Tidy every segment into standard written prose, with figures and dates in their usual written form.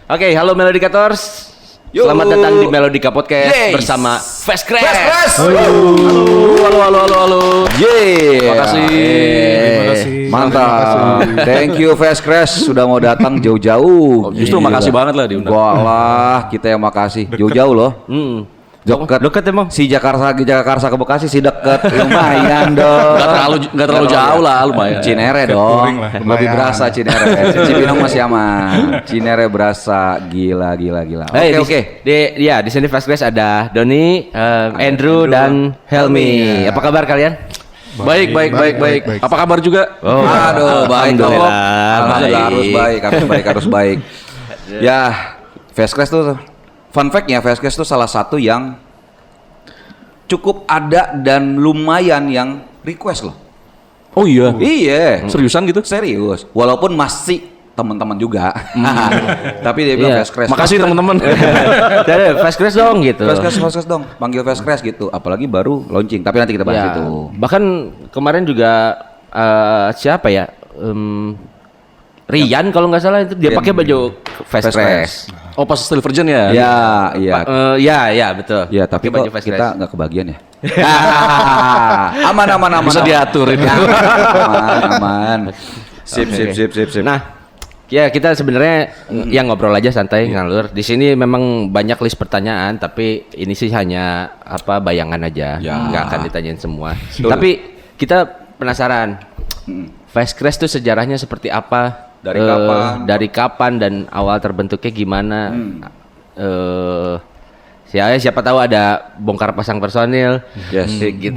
Oke, halo Melodicators. Selamat datang di Melodica Podcast bersama Fast Crash. Halo. Terima kasih. Mantap. Thank you Fast Crash sudah mau datang jauh-jauh. Justru makasih banget lah diundang. Wah, kita yang makasih. Jauh-jauh loh. Deket emang. Si Jakarta ke Bekasi sih deket. Lumayan dong. Nggak terlalu jauh lah, lumayan. Cinere dong. Lebih berasa Cinere. Cibinong masih aman. Cinere berasa gila. Oke. Di sini Fast Crash ada Doni, Andrew dan Helmi. Apa kabar kalian? Baik. Apa kabar juga? Aduh, baik. Alhamdulillah. Harus baik. Ya, Fast Crash tuh fun fact-nya, Fast Crash tuh salah satu yang cukup ada dan lumayan yang request loh. Oh iya. Iya. Seriusan gitu? Serius. Walaupun masih teman-teman juga. Tapi dia bilang Fast Crash. Makasih teman-teman. Fast Crash dong gitu. Fast Crash dong. Panggil Fast Crash gitu. Apalagi baru launching. Tapi nanti kita bahas itu. Bahkan kemarin juga siapa ya? Rian kalau nggak salah itu dia pakai baju Fast Crash. Oh pas Still Virgin ya? Iya betul. Ya tapi Pakai kok kita nggak kebagian ya. Aman. Bisa diatur itu. Aman. Sip. Nah, ya kita sebenarnya yang ngobrol aja santai ngalur. Di sini memang banyak list pertanyaan, tapi ini sih hanya bayangan aja, nggak akan ditanyain semua. Tapi kita penasaran, Fast Crash itu sejarahnya seperti apa? Dari kapan dan awal terbentuknya gimana? Siapa tahu ada bongkar pasang personil, gitu.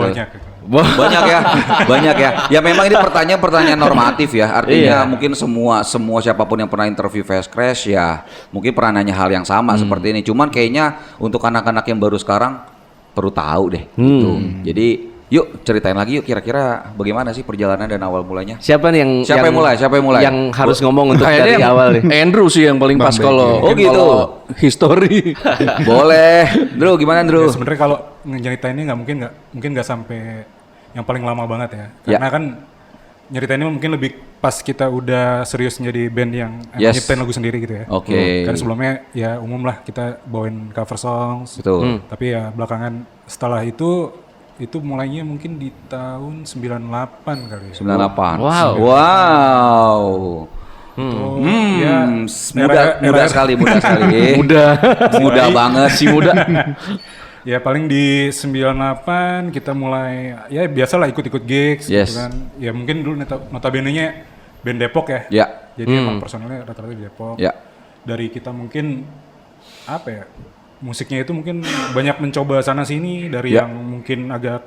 Banyak ya. Ya memang ini pertanyaan normatif ya. Artinya mungkin semua siapapun yang pernah interview Fast Crash ya mungkin pernah nanya hal yang sama seperti ini. Cuman kayaknya untuk anak-anak yang baru sekarang perlu tahu deh. Gitu. Jadi yuk ceritain lagi kira-kira bagaimana sih perjalanan dan awal mulanya? Siapa yang mulai? Yang harus ngomong untuk dari awal nih? Andrew sih yang paling pas kalau history. Boleh. Drew gimana Drew? Ya, sebenarnya kalau nyeritainnya mungkin nggak sampai yang paling lama banget ya. Karena kan nyeritainnya mungkin lebih pas kita udah serius jadi band yang nyiptain lagu sendiri gitu ya. Oke. Kan sebelumnya ya umum lah kita bawain cover songs. Betul. Tapi ya belakangan setelah itu mulainya mungkin di tahun 98 kali ya. 98. Wow. Muda sekali. Muda banget sih muda. Ya paling di 98 kita mulai ya biasalah ikut-ikut gigs gitu kan. Ya mungkin dulu notabene-nya band Depok ya. Ya. Jadi emang personelnya rata-rata di Depok. Ya. Dari kita mungkin musiknya itu mungkin banyak mencoba sana sini dari yang mungkin agak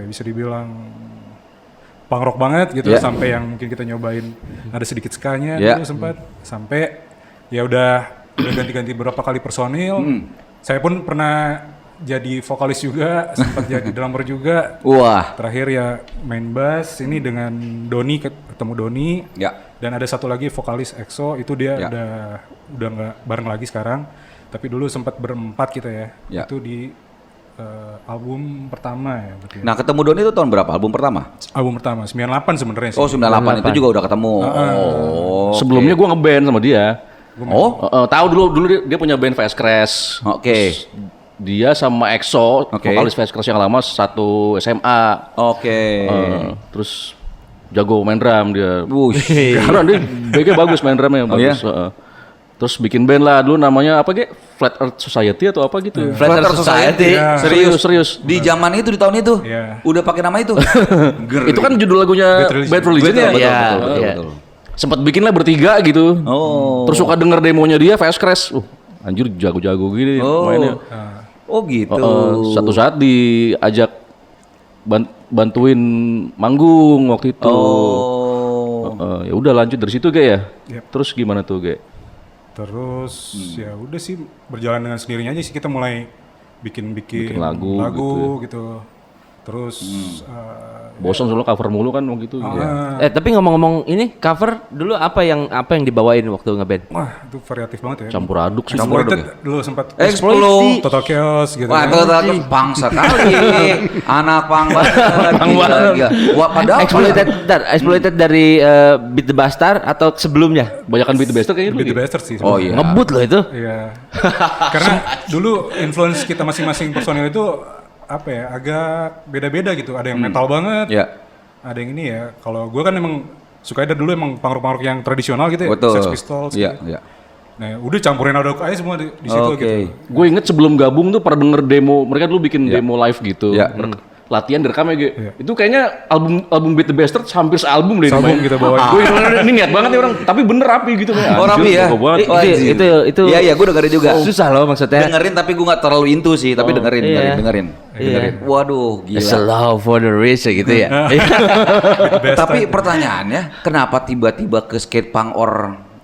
bisa dibilang punk rock banget gitu sampai yang mungkin kita nyobain ada sedikit ska-nya dulu sempat sampai ya udah ganti-ganti beberapa kali personil. Saya pun pernah jadi vokalis juga, sempat jadi drummer juga. Wah. Terakhir ya main bass ini dengan Doni, ketemu Doni. Ya. Dan ada satu lagi vokalis EXO itu dia udah nggak bareng lagi sekarang. Tapi dulu sempat berempat kita ya. Itu di album pertama ya. Berarti. Nah ketemu Doni itu tahun berapa? Album pertama? Album pertama 98 sebenarnya sih. Oh 98 itu juga udah ketemu. Sebelumnya gue ngeband sama dia. Tahu dulu dia punya band Fast Crash. Oke. Dia sama EXO, vokalis Fast Crash yang lama satu SMA. Oke. Terus jago main drum dia. Wush. Karena dia backnya bagus main drumnya bagus. Terus bikin band lah dulu namanya Flat Earth Society atau apa gitu. Flat Earth Society. Ya. Serius. Di zaman itu di tahun itu. Udah pakai nama itu. Itu kan judul lagunya Bad Religion ya. Betul. Sempat bikin lah bertiga gitu. Terus suka denger demonya dia Fast Crash. Anjir jago-jago gini mainnya. Oh gitu. Satu saat diajak bantuin manggung waktu itu. Ya udah lanjut dari situ ya. Terus gimana tuh Terus ya udah sih berjalan dengan sendirinya aja sih kita mulai bikin lagu gitu. Terus Bosan soalnya cover mulu kan waktu itu. Tapi ngomong-ngomong ini cover dulu apa yang dibawain waktu ngeband? wah itu variatif banget ya. Campur aduk sih. Exploited dulu sempat. Exploit. Total Chaos gitu. Wah, kan. Total Chaos pang sekali. Anak pang banget. Gila. Wah, padahal Exploited dari Beat the Bastard atau sebelumnya? Banyakan Beat the Bastard kayaknya Beat the dulu. Bastard sih. Oh sebenarnya. iya. Ngebut loh itu. Iya. Karena dulu influence kita masing-masing personil itu apa ya, agak beda-beda gitu. Ada yang metal banget. Ya. Ada yang ini ya. Kalau gue kan emang suka dari dulu emang punk rock yang tradisional gitu ya. Betul. Sex Pistols. Iya, gitu. iya. Nah, udah campurin aduk aja semua di situ Oke. gitu. Gue inget sebelum gabung tuh pernah denger demo, mereka dulu bikin demo live gitu. Iya. Latihan direkam ya, itu kayaknya album Beat the Bastard hampir sealbum deh. Sealbum kita bawain. Gue ini niat banget ya orang, tapi bener rapi gitu. Oh, rapi ya? Itu Iya, gue dengerin juga. susah loh maksudnya. Dengerin tapi gue gak terlalu into sih, tapi dengerin. Waduh, It's a gila. love for the rich gitu ya. Tapi pertanyaannya, kenapa tiba-tiba ke skate punk or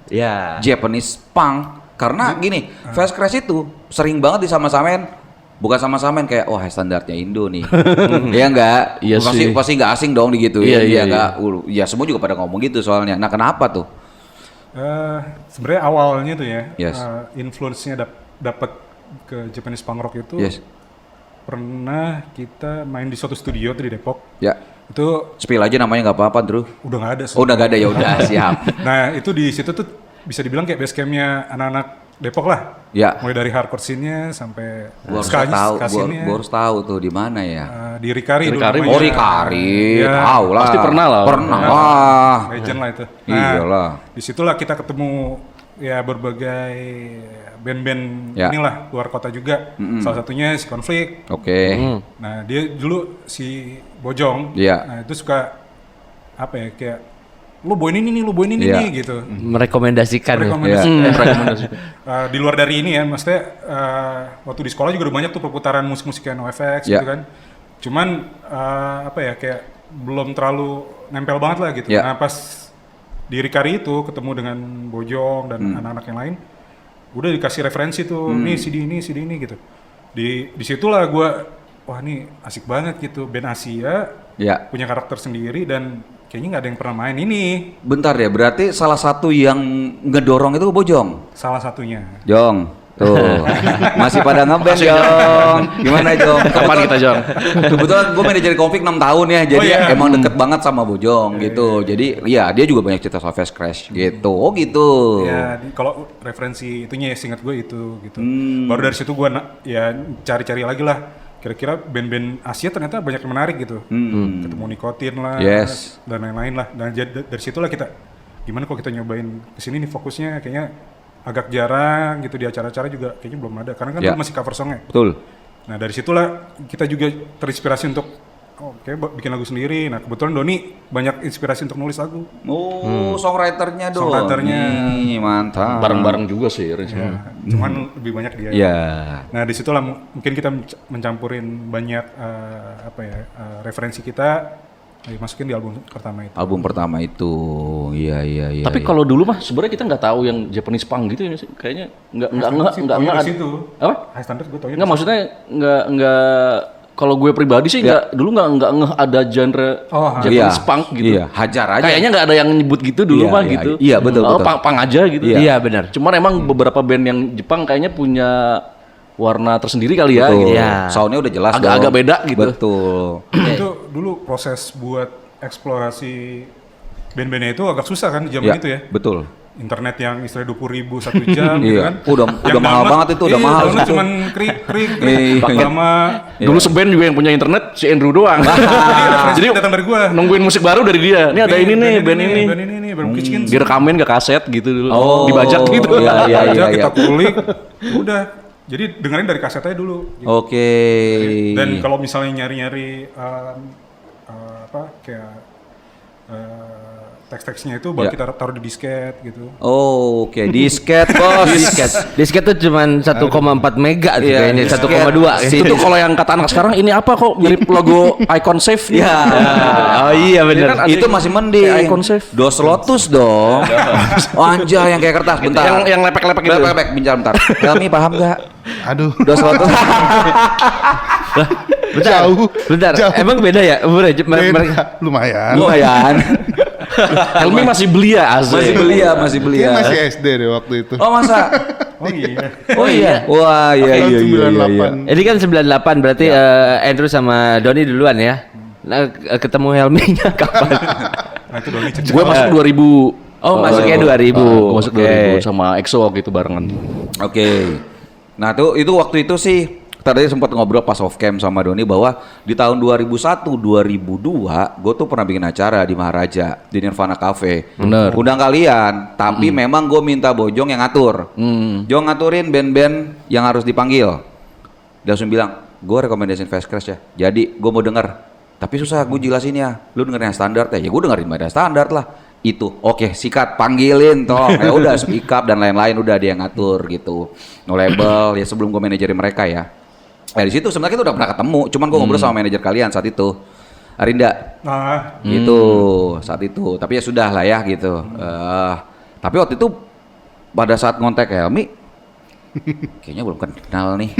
Ya. Japanese punk? Karena gini, Fast Crash itu sering banget disama-samain. Bukan sama-samain kayak wah standarnya Indo nih. Iya enggak? Iya sih. Pasti enggak asing dong digituin. Iya. Enggak. Ya semua juga pada ngomong gitu soalnya. Nah, kenapa tuh? Sebenarnya awalnya tuh ya, Yes. influence-nya dapat ke Japanese punk rock itu Yes. pernah kita main di suatu studio tuh di Depok. Ya. Itu Spill aja namanya nggak apa-apa, Drew. udah nggak ada. Oh, udah gak ada ya udah siap. Nah itu di situ tuh bisa dibilang kayak base campnya anak-anak Depok lah. Ya. Mulai dari hardcore scene-nya sampai Gua harus ska tahu, scene-nya. gua harus tahu tuh di mana ya. Di Rikari dulu Rikari, namanya. Oh, Rikari, Iya. tahu lah. Pasti pernah lah. Pernah lah. Legend lah itu. Iyalah. Disitulah kita ketemu ya berbagai band-band Ya. inilah luar kota juga. Salah satunya si Konflik. Oke. Nah dia dulu si Bojong. Iya. Nah itu suka apa ya kayak lu bawain ini nih, lu bawain ini Iya. nih gitu. Merekomendasikan. Rekomendasi. Di luar dari ini ya, maksudnya waktu di sekolah juga udah banyak tuh perputaran musik-musik kayak NoFX Ya. gitu kan. Cuman apa ya kayak belum terlalu nempel banget lah gitu. Ya. Nah pas di Rikari itu ketemu dengan Bojong dan anak-anak yang lain, udah dikasih referensi tuh, nih CD ini gitu. Di situlah gue, wah ini asik banget gitu, band Asia, Ya. punya karakter sendiri dan kayaknya nggak ada yang pernah main ini. Bentar ya, berarti salah satu yang ngedorong itu Bojong. Salah satunya. Jong, tuh masih pada ngeband Jong. Gimana Jong? Kapan kita Jong? Kebetulan gue manajer Konflik 6 tahun ya, jadi Oh, iya. emang deket banget sama Bojong gitu. Jadi ya dia juga banyak cerita soal Fast Crash gitu. Oh gitu. Ya, kalau referensi itunya ya seingat gue itu gitu. Baru dari situ gue ya cari-cari lagi lah. Kira-kira band-band Asia ternyata banyak yang menarik gitu. Ketemu Nikotin lah, Yes. dan lain-lain lah. Dan dari situlah kita, gimana kalau kita nyobain kesini nih fokusnya kayaknya agak jarang gitu di acara-acara juga kayaknya belum ada. Karena kan Ya. itu masih cover songnya. Betul. Nah dari situlah kita juga terinspirasi untuk bikin lagu sendiri. Nah kebetulan Doni banyak inspirasi untuk nulis lagu. Oh, songwriternya dong. Songwriternya. Nih, mantap. Bareng-bareng juga sih. Cuman lebih banyak dia. Ya. Nah di situlah mungkin kita mencampurin banyak referensi kita, masukin di album pertama itu. Album pertama itu. Iya. Tapi kalau dulu mah sebenarnya kita nggak tahu yang Japanese punk gitu ya sih. Kayaknya nggak situ. apa? High Standard gue tau ya. Nggak maksudnya nggak kalau gue pribadi sih nggak dulu nggak ngeh ada genre Japanese punk gitu. Iya, hajar aja. Kayaknya nggak ada yang nyebut gitu dulu Iya, mah iya, gitu. iya, betul, Oh, betul. punk aja gitu. Iya, benar. Cuman emang beberapa band yang Jepang kayaknya punya warna tersendiri kali ya. Betul. Gitu. Iya. Soundnya udah jelas Agak-agak dong. beda gitu. Betul. Itu dulu proses buat eksplorasi band-bandnya itu agak susah kan di zaman itu ya. Betul. Internet yang istilahnya 20.000 1 jam gitu Iya. kan. Udah mahal banget itu, udah mahal. Download cuman krik Iya. sama Dulu seband juga yang punya internet si Andrew doang. jadi datang dari gua. Nungguin musik baru dari dia. Ini ada ini nih, band ini. Band ini nih, band Kitchen. Direkamin ke kaset gitu dulu. Oh. Dibajak gitu. Iya, iya, Aja iya. kita kulik, udah. Jadi dengerin dari kaset aja dulu. gitu. Oke. Dan kalau misalnya nyari-nyari teks-teksnya itu baru Ya. kita taruh di disket gitu. Oh, oke. Disket, bos. Disket tuh cuman 1,4 mega tuh Iya, kayaknya, disket. 1,2. Itu tuh kalau yang kata anak sekarang ini apa kok mirip logo Icon Save nih. Iya. Oh iya benar. kan ada Itu yang masih mending. kayak Icon Save. Dos Lotus dong. Oh, anjay yang kayak kertas. Bentar. Yang lepek-lepek gitu. Lepek, bentar. Kami paham nggak? Aduh. Dos Lotus. Bentar. Emang beda ya umurnya? Beda, lumayan. Lumayan. Helmi masih belia asli. masih belia. Kayaknya masih SD deh waktu itu. Oh masa? Oh iya. Wah iya. Tahun 98. Ini kan 98 berarti Andrew sama Doni duluan ya. Nah, ketemu Helmi-nya kapan? Nah itu Doni cerita. Gue masuk 2000. Oh, masuknya 2000. Gue masuk Oke. 2000 sama EXO waktu itu barengan. Oke. Nah itu waktu itu sih tadi sempat ngobrol pas off cam sama Doni bahwa di tahun 2001 2002 gue tuh pernah bikin acara di Maharaja di Nirvana Cafe. Bener. Undang kalian, tapi memang gue minta Bojong yang ngatur. Jong ngaturin band-band yang harus dipanggil. Dia langsung bilang, gue rekomendasiin Fast Crash ya. Jadi gue mau denger. Tapi susah gue jelasin ya. Lu dengerin yang standar ya. Ya gue dengerin yang standar lah. Itu oke sikat panggilin toh ya udah speak up dan lain-lain udah dia yang ngatur gitu. No label ya sebelum gue manajerin mereka ya. Di situ sebenarnya kita udah pernah ketemu, cuman gue ngobrol sama manajer kalian saat itu, Arinda, gitu saat itu. Tapi ya sudah lah ya gitu. Tapi waktu itu pada saat ngontek Helmi, kayaknya belum kenal nih,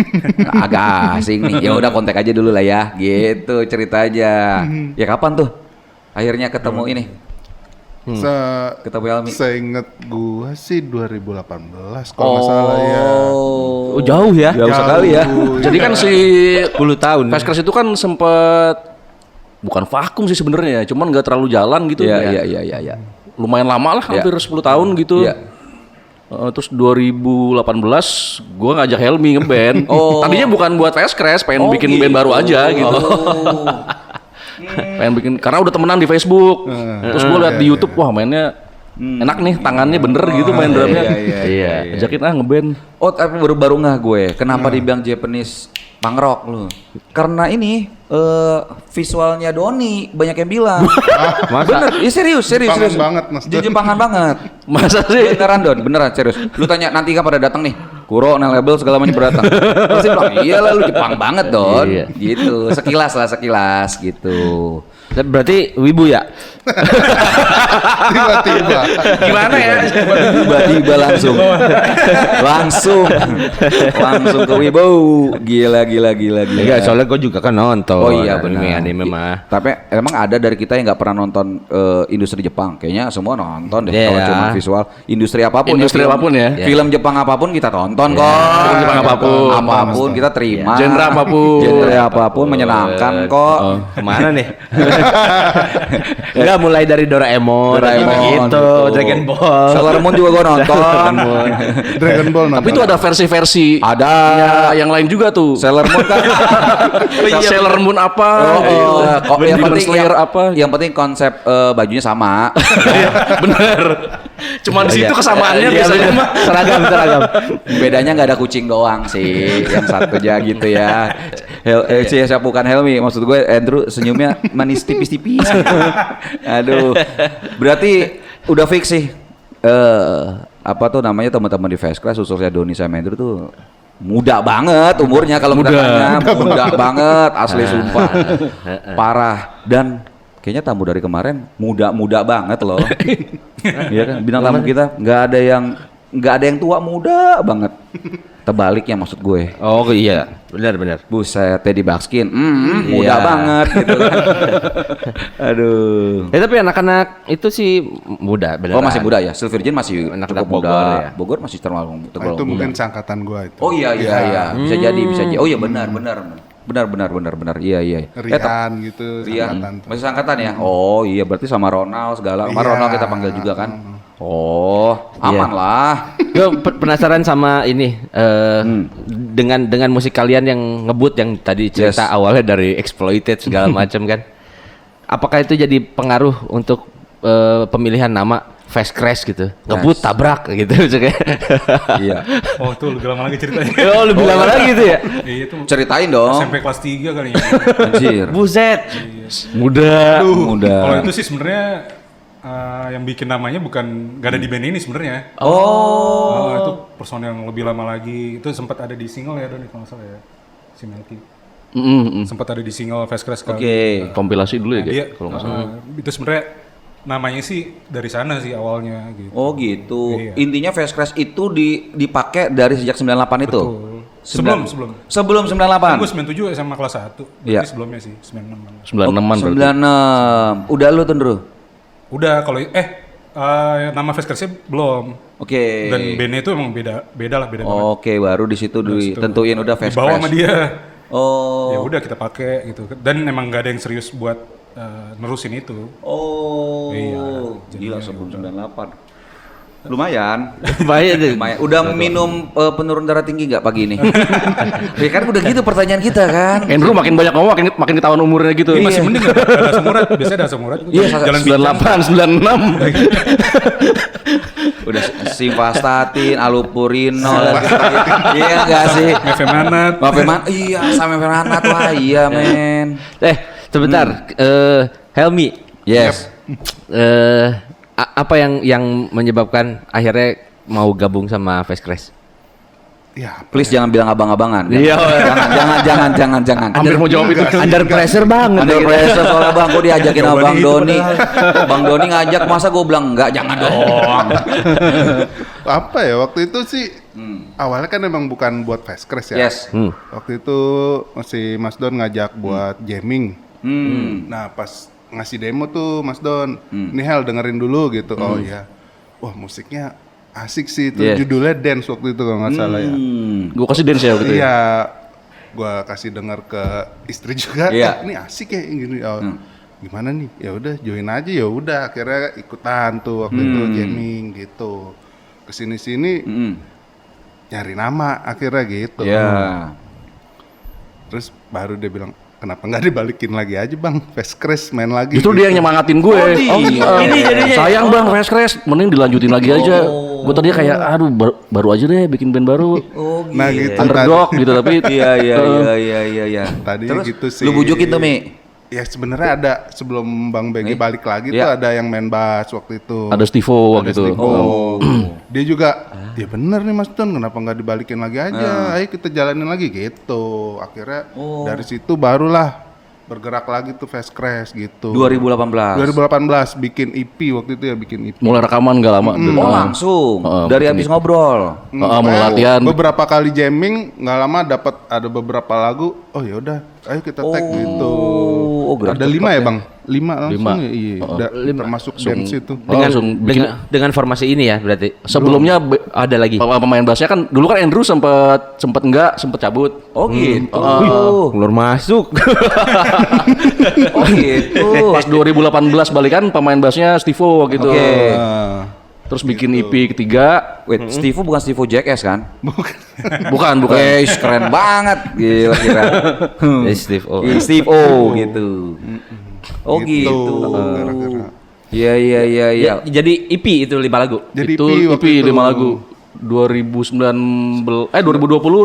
agak asing nih. Ya udah kontak aja dulu lah ya, gitu cerita aja. Ya kapan tuh akhirnya ketemu ini? Ketemu Helmi. Seinget gua sih 2018 kalau nggak salah ya. Oh, jauh ya. Jauh sekali ya. Jadi kan si 10 tahun. Fast Crash itu kan sempet bukan vakum sih sebenarnya, cuman nggak terlalu jalan gitu. Iya. Lumayan lama lah, hampir 10 tahun gitu. Iya. Terus 2018 gua ngajak Helmi ngeband. Tadinya bukan buat Fast Crash, pengen bikin band baru aja gitu. Pengen bikin karena udah temenan di Facebook. Terus gua lihat di YouTube, wah mainnya enak nih, tangannya bener gitu main drumnya. Iya. Ajakin ngeband. Oh tapi baru ngeh gue, kenapa dibilang Japanese punk rock lu? Karena ini visualnya Doni banyak yang bilang. Bener, ya serius. Jepangan banget, Mas Don. Jepangan banget. Masa sih? Beneran Don, beneran serius. Lu tanya nanti kan pada datang nih, Kuro, Nel Label segala macam pada datang. Pasti bilang, iya lah lu Jepang banget Don. Iya. Gitu, sekilas gitu. Berarti wibu ya? Tiba-tiba. Gimana ya? Tiba-tiba langsung ke Wibo. Gila. Enggak, soalnya gue juga kan nonton. Oh iya benar. Anime mah. Tapi emang ada dari kita yang nggak pernah nonton industri Jepang. Kayaknya semua nonton deh Iya. kalau cuma visual. Industri apapun. Industri film- apapun ya. Film Jepang apapun kita tonton kok. Film Jepang apapun. Apapun kita terima. Genre apapun. Genre apapun menyenangkan kok. Kemana nih? Enggak, mulai dari Doraemon gitu, Dragon Ball. Sailor Moon juga gua nonton. Dragon Ball nonton. Tapi itu ada versi-versi. Ada. Yang lain juga tuh. Sailor Moon kan. Sailor Moon apa? Yang Demon penting Slayer apa? Yang penting konsep bajunya sama. Bener. Cuma di situ kesamaannya biasanya mah. Seragam. Bedanya nggak ada kucing doang sih, yang satunya gitu ya. Siapa bukan Helmi, maksud gue Andrew senyumnya manis tipis-tipis. Aduh, berarti udah fix sih. Apa tuh namanya teman-teman di Fast Crash, khususnya Doni sama Andrew tuh muda banget umurnya kalau kita tanya, muda banget asli sumpah, parah dan kayaknya tamu dari kemarin muda banget loh. Iya kan, bintang tamu kita nggak ada yang tua, muda banget. Terbalik ya maksud gue. Oh iya, benar. Buset, Teddy Buxkin, muda Iya. banget gitu kan. Aduh. Tapi anak-anak itu sih muda, beneran. Oh masih muda ya, Silvergen masih Anak-anak cukup muda. Bogor ya. Bogor masih terlalu Itu muda. mungkin seangkatan gua itu. Oh iya. Bisa jadi. Oh iya benar. Iya. Rian gitu, Rian seangkatan tuh. masih angkatan ya. Oh iya berarti sama Ronald segala. Sama Ronald kita panggil juga kan. Oh aman lah. Gue penasaran sama ini dengan musik kalian yang ngebut yang tadi cerita Yes. awalnya dari exploited segala macam kan. Apakah itu jadi pengaruh untuk pemilihan nama Fast Crash gitu? Ngebut tabrak gitu maksudnya. Iya. Oh tuh lebih lama lagi ceritanya. Oh, lebih lama lagi gitu ya. Iya itu Ceritain dong. SMP kelas 3 kali ya. Anjir. Buset. Muda. Muda. Kalau itu sih sebenarnya yang bikin namanya bukan gak ada di band ini sebenarnya. Oh. Itu personil yang lebih lama lagi. Itu sempat ada di single ya Doni kalau nggak salah ya. Si Melky. Sempat ada di single Fast Crash kali. Oke. Kompilasi dulu ya, Dia kayak, kalau nggak salah. itu sebenarnya namanya sih dari sana sih awalnya gitu. Oh gitu. Iya. Intinya Fast Crash itu dipakai dari sejak 98 itu. Betul. Sebelum. Sebelum 98. Gue 97 SMA kelas 1. Iya. Berarti sebelumnya sih 96. 96-an berarti. 96. Udah lu tuh, Ndru? Udah kalau nama Fastcrash-nya belum. Oke. Dan bandnya itu emang beda banget. Oke, baru di situ ditentuin udah Fast Dibawa sama Crash. dia. Oh. Ya udah kita pakai gitu. Dan emang nggak ada yang serius buat nerusin itu. Oh. Iya, Gila sebelum 98. Lumayan. Bahaya tuh. Lumayan. Udah minum penurun darah tinggi nggak pagi ini? Ya kan udah gitu pertanyaan kita kan. Andrew makin banyak ngomong makin ketahuan umurnya gitu. Ini masih mending ada asam urat. Biasanya ada asam urat. Iya, Jalan 98, 96. Udah simvastatin, allopurinol gitu. Iya enggak sih? Mefemanat. Iya, sama Fernanat. Wah, iya, men. Sebentar. Helmi. Yes. Apa yang menyebabkan akhirnya mau gabung sama Fastcrash? Ya, Please jangan bilang abang-abangan. Iya. Jangan. Hampir mau jawab itu. Under pressure banget. Under pressure soalnya Bang, gua diajakin sama Bang Jawabannya itu Doni. Bang Doni ngajak, masa gua bilang enggak, jangan dong. apa ya waktu itu sih awalnya kan emang bukan buat Fastcrash ya. Yes. Waktu itu masih Mas Don ngajak buat jamming. Nah pas ngasih demo tuh Mas Don, nih Hel dengerin dulu gitu. Oh iya, wah musiknya asik sih itu. Yes. Judulnya Dance waktu itu kalau nggak salah ya. Gue kasih dance ya gitu ya. Iya, gua kasih denger ke istri juga. Iya. Ini asik ya gini. Oh, gimana nih? Ya udah join aja ya udah. Akhirnya ikutan tuh waktu itu jamming gitu. Kesini-sini nyari nama akhirnya gitu. Iya. Terus baru dia bilang, kenapa nggak dibalikin lagi aja bang? Fastcrash main lagi. Justru dia yang nyemangatin gue. Ini jadinya. Sayang bang, Fastcrash, mending dilanjutin lagi aja. Gue tadinya kayak, aduh baru aja deh bikin band baru. Oh, Nah gitu. Underdog gitu tapi Iya. Tadi Terus gitu sih. lu bujukin tuh, Mi. Ya sebenarnya ada sebelum Bang BG balik lagi tuh Iya. ada yang main bass waktu itu. ada Stivo waktu itu. Oh. Dia juga, ya bener nih Mas Don, kenapa nggak dibalikin lagi aja? Ayo kita jalanin lagi gitu. Akhirnya dari situ barulah bergerak lagi tuh Fastcrash gitu. 2018. 2018 bikin EP waktu itu ya bikin EP. Mulai rekaman gak lama. Oh, langsung. Dari habis ngobrol. mulai Kayak latihan. Beberapa kali jamming nggak lama dapat ada beberapa lagu. Oh ya udah, ayo kita tag gitu. Oh, Ada 5 ya bang? 5 langsung Lima. ya? Iya. termasuk dance itu. Dengan formasi ini ya berarti. Sebelumnya Ada lagi. pemain bassnya kan dulu kan Andrew sempet cabut. Oh gitu. Keluar masuk. Oh gitu. Pas 2018 balikan pemain bassnya Stivo gitu. Oke. Terus bikin EP ketiga. Wait, Steve bukan Steve Jackass kan? Bukan. Wes, keren banget. Gila kira. Steve O. Steve O gitu. Oh gitu. Gara-gara. Iya. Jadi EP itu 5 lagu. Jadi Itu EP waktu EP 5 lagu. 2020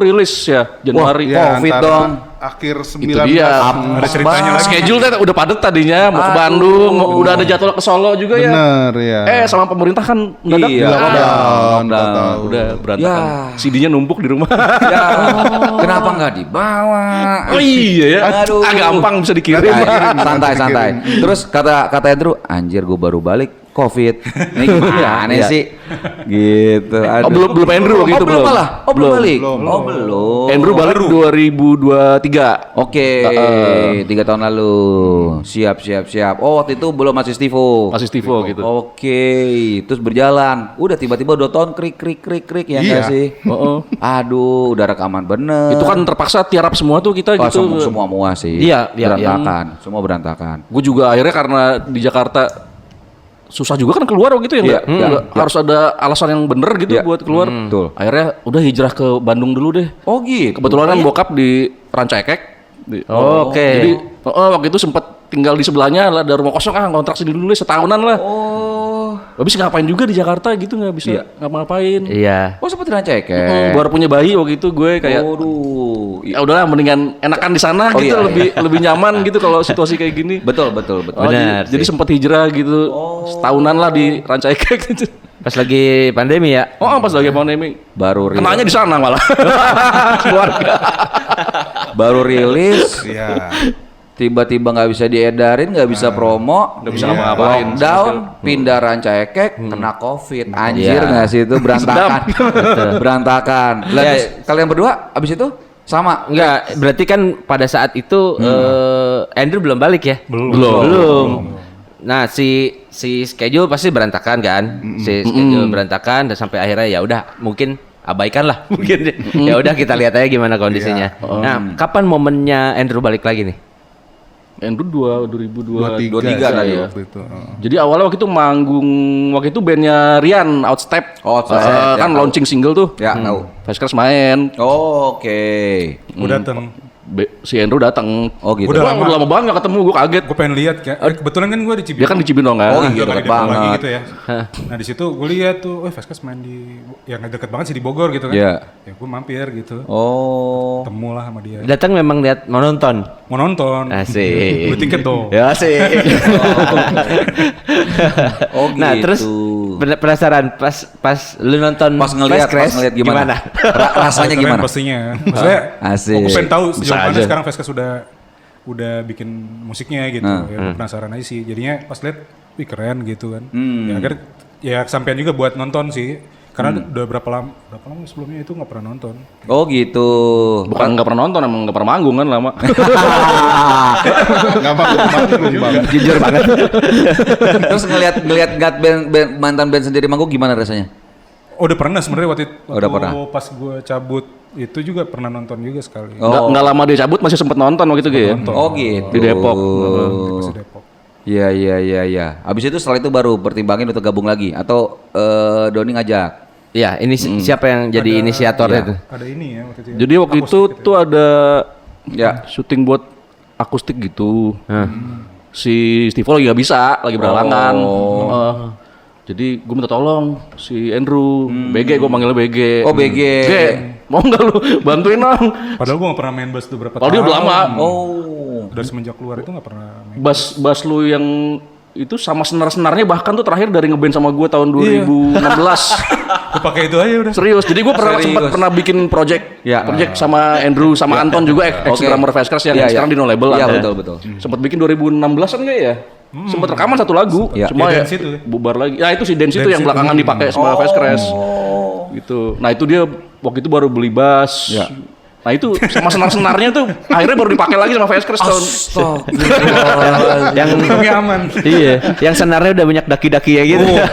rilis ya Januari. Ya, Covid antara dong. Akhir 19. Itu dia. Ada ceritanya lagi. Schedule teh udah padat tadinya mau ke Bandung, udah ada jadwal ke Solo juga ya. Bener ya. Sama pemerintah kan mendadak Iya, lockdown. Udah berantakan. Ya. CD-nya numpuk di rumah. Ya, kenapa nggak dibawa? Oh iya ya. Aduh. Gampang bisa dikirim. Santai. Terus kata Andrew, anjir gue baru balik Covid. Ini gimana Iya. sih? Gitu. Oh, belum Andrew waktu itu belum belum. malah. Oh belum balik. Oh belum. Andrew balik 2023. Oke, 3 tahun lalu. Siap. Oh waktu itu belum masih Stivo. Masih Stivo gitu. Oke, terus berjalan. Udah tiba-tiba 2 tahun krik ya nggak Iya. sih? Oh. Aduh, udah rekaman bener. Itu kan terpaksa tiarap semua tuh kita gitu. semua mua sih. Iya, berantakan. Semua berantakan. Gue juga akhirnya karena di Jakarta susah juga kan keluar gitu ya Iya, nggak harus ada alasan yang bener gitu Iya. buat keluar. Betul. Akhirnya udah hijrah ke Bandung dulu deh. Oh gitu. Kebetulan kan bokap di Rancaikek. Oke. Jadi waktu itu sempat tinggal di sebelahnya lah, ada rumah kosong ngontrak sini dulu deh, setahunan lah. Oh. Habis ngapain juga di Jakarta gitu, nggak bisa Iya. ngapa-ngapain. Iya. Oh seperti Rancake. Baru punya bayi waktu itu gue kayak Waduh. ya udahlah mendingan enakan di sana Oh, gitu, iya. lebih nyaman gitu kalau situasi kayak gini. Betul. Benar Jadi sih. sempat hijrah gitu. Setahunan lah di Rancaikek gitu. Pas lagi pandemi ya. Pas lagi pandemi. Baru rilis. Kenanya di sana malah. Keluarga. Baru rilis. Iya. tiba-tiba nggak bisa diedarin, nggak bisa promo, Nggak bisa ngapa-ngapain. lockdown, pindah Ranca Ekek, kena COVID, anjir Iya. nggak sih itu berantakan, berantakan. Lah, Ya. terus kalian berdua abis itu sama? Enggak, berarti kan pada saat itu Andrew belum balik ya? Belum. Nah, si schedule pasti berantakan kan? Si schedule berantakan dan sampai akhirnya ya udah mungkin abaikan lah mungkin. Ya udah kita lihat aja gimana kondisinya. Nah, kapan momennya Andrew balik lagi nih? Andrew 2023 23 tadi ya. waktu itu. Jadi awalnya waktu itu manggung, waktu itu bandnya Rian, Outstep. Oh, Outstep, ya, kan tahu. launching single tuh. Ya, tahu. Fastcrash main. Oke. Gue dateng. Si Andrew datang. Oh gitu. Udah Udah lama banget gak ketemu, gue kaget. Gue pengen lihat kan. Kebetulan kan gue di Cibinong. Dia kan di Cibinong kan. Oh, Udah iya, lagi dekat deket lagi banget. gitu ya. Nah di situ gue lihat tuh, Fastcrash main di, yang deket banget sih di Bogor gitu kan. Iya. Ya gue mampir gitu. Oh. Ketemu lah sama dia. Datang memang lihat mau nonton. Mau nonton. Asik. Beli tiket dong. Ya sih. Oh gitu. Nah, terus penasaran pas lu nonton Pas ngelihat gimana? Rasanya Keren gimana? pastinya. Maksudnya, Asik. gue pengen tahu Bisa sejauh mana aja. sekarang Fastcrash udah bikin musiknya gitu. Ya gue penasaran aja sih. Jadinya pas lihat, wih keren gitu kan. Ya akhirnya ya kesampean juga buat nonton sih. Karena udah berapa lama sebelumnya itu nggak pernah nonton. Oh gitu. Bukan nggak pernah nonton, emang nggak pernah manggung kan lama. Nggak manggung bang. Jujur banget. Terus ngelihat mantan band sendiri manggung gimana rasanya? Oh udah pernah sebenarnya waktu Udah pernah. pas gue cabut itu juga pernah nonton juga sekali. Nggak lama dia cabut masih sempet nonton waktu itu ya. Oh gitu. Di Depok. Pas di Depok. Iya. Abis itu setelah itu baru pertimbangin untuk gabung lagi atau Doni ngajak? Ya, ini siapa yang jadi inisiatornya tuh? Ada ini ya waktu itu. Ya. Jadi waktu itu tuh ada Ya. syuting buat akustik gitu. Si Steve lagi nggak bisa, lagi berhalangan. Jadi gue minta tolong si Andrew, BG gue manggilnya BG. Oh, BG. G, mau nggak lu bantuin dong? Padahal gue gak pernah main bass tuh berapa Kalau tahun. dia udah lama. Oh. Dari semenjak keluar itu gak pernah main. Bass lu yang itu sama senar-senarnya bahkan tuh terakhir dari ngeband sama gue tahun 2016. Gue pakai itu aja udah. Serius. Jadi gue sempat pernah bikin project sama Andrew sama Anton juga ex drummer Fastcrash yang sekarang di No Label. Iya, betul. Sempat bikin 2016an enggak ya? Sempat rekaman satu lagu, Iya. cuma Ya, ya Dance itu. bubar lagi. Ya itu si Dance itu Dance yang itu. belakangan dipakai sama Fastcrash. Gitu. Nah itu dia waktu itu baru beli bass. Ya. Nah itu sama senar-senarnya tuh akhirnya baru dipakai lagi sama Fastcrash tahun. Yang Untungnya aman. iya, yang senarnya udah banyak daki-daki ya gitu. Gue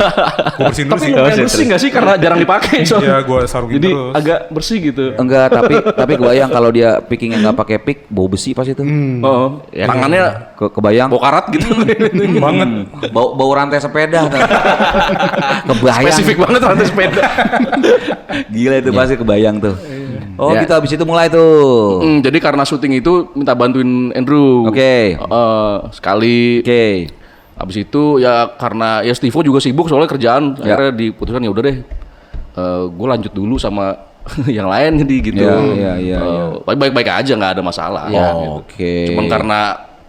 bersihin dulu Tapi sih. lumayan bersih nggak sih karena jarang dipakai. Iya, gue sarungin Jadi terus. agak bersih gitu. Enggak, tapi kebayang kalau dia pickingnya nggak pakai pick, bau besi pas itu. Oh, tangannya Kebayang. bau karat gitu. Banget. Bau rantai sepeda. Kebayang. Spesifik banget rantai sepeda. Gila itu pasti kebayang tuh. Oh Ya. gitu habis itu mulai tuh. Jadi karena syuting itu minta bantuin Andrew. Oke. Sekali. Oke. Habis itu ya karena ya Stevo juga sibuk soalnya kerjaan. Akhirnya diputuskan ya udah deh. Gue lanjut dulu sama yang lain jadi gitu. Iya. Baik-baik aja nggak ada masalah. Ya, gitu. oke. Cuman karena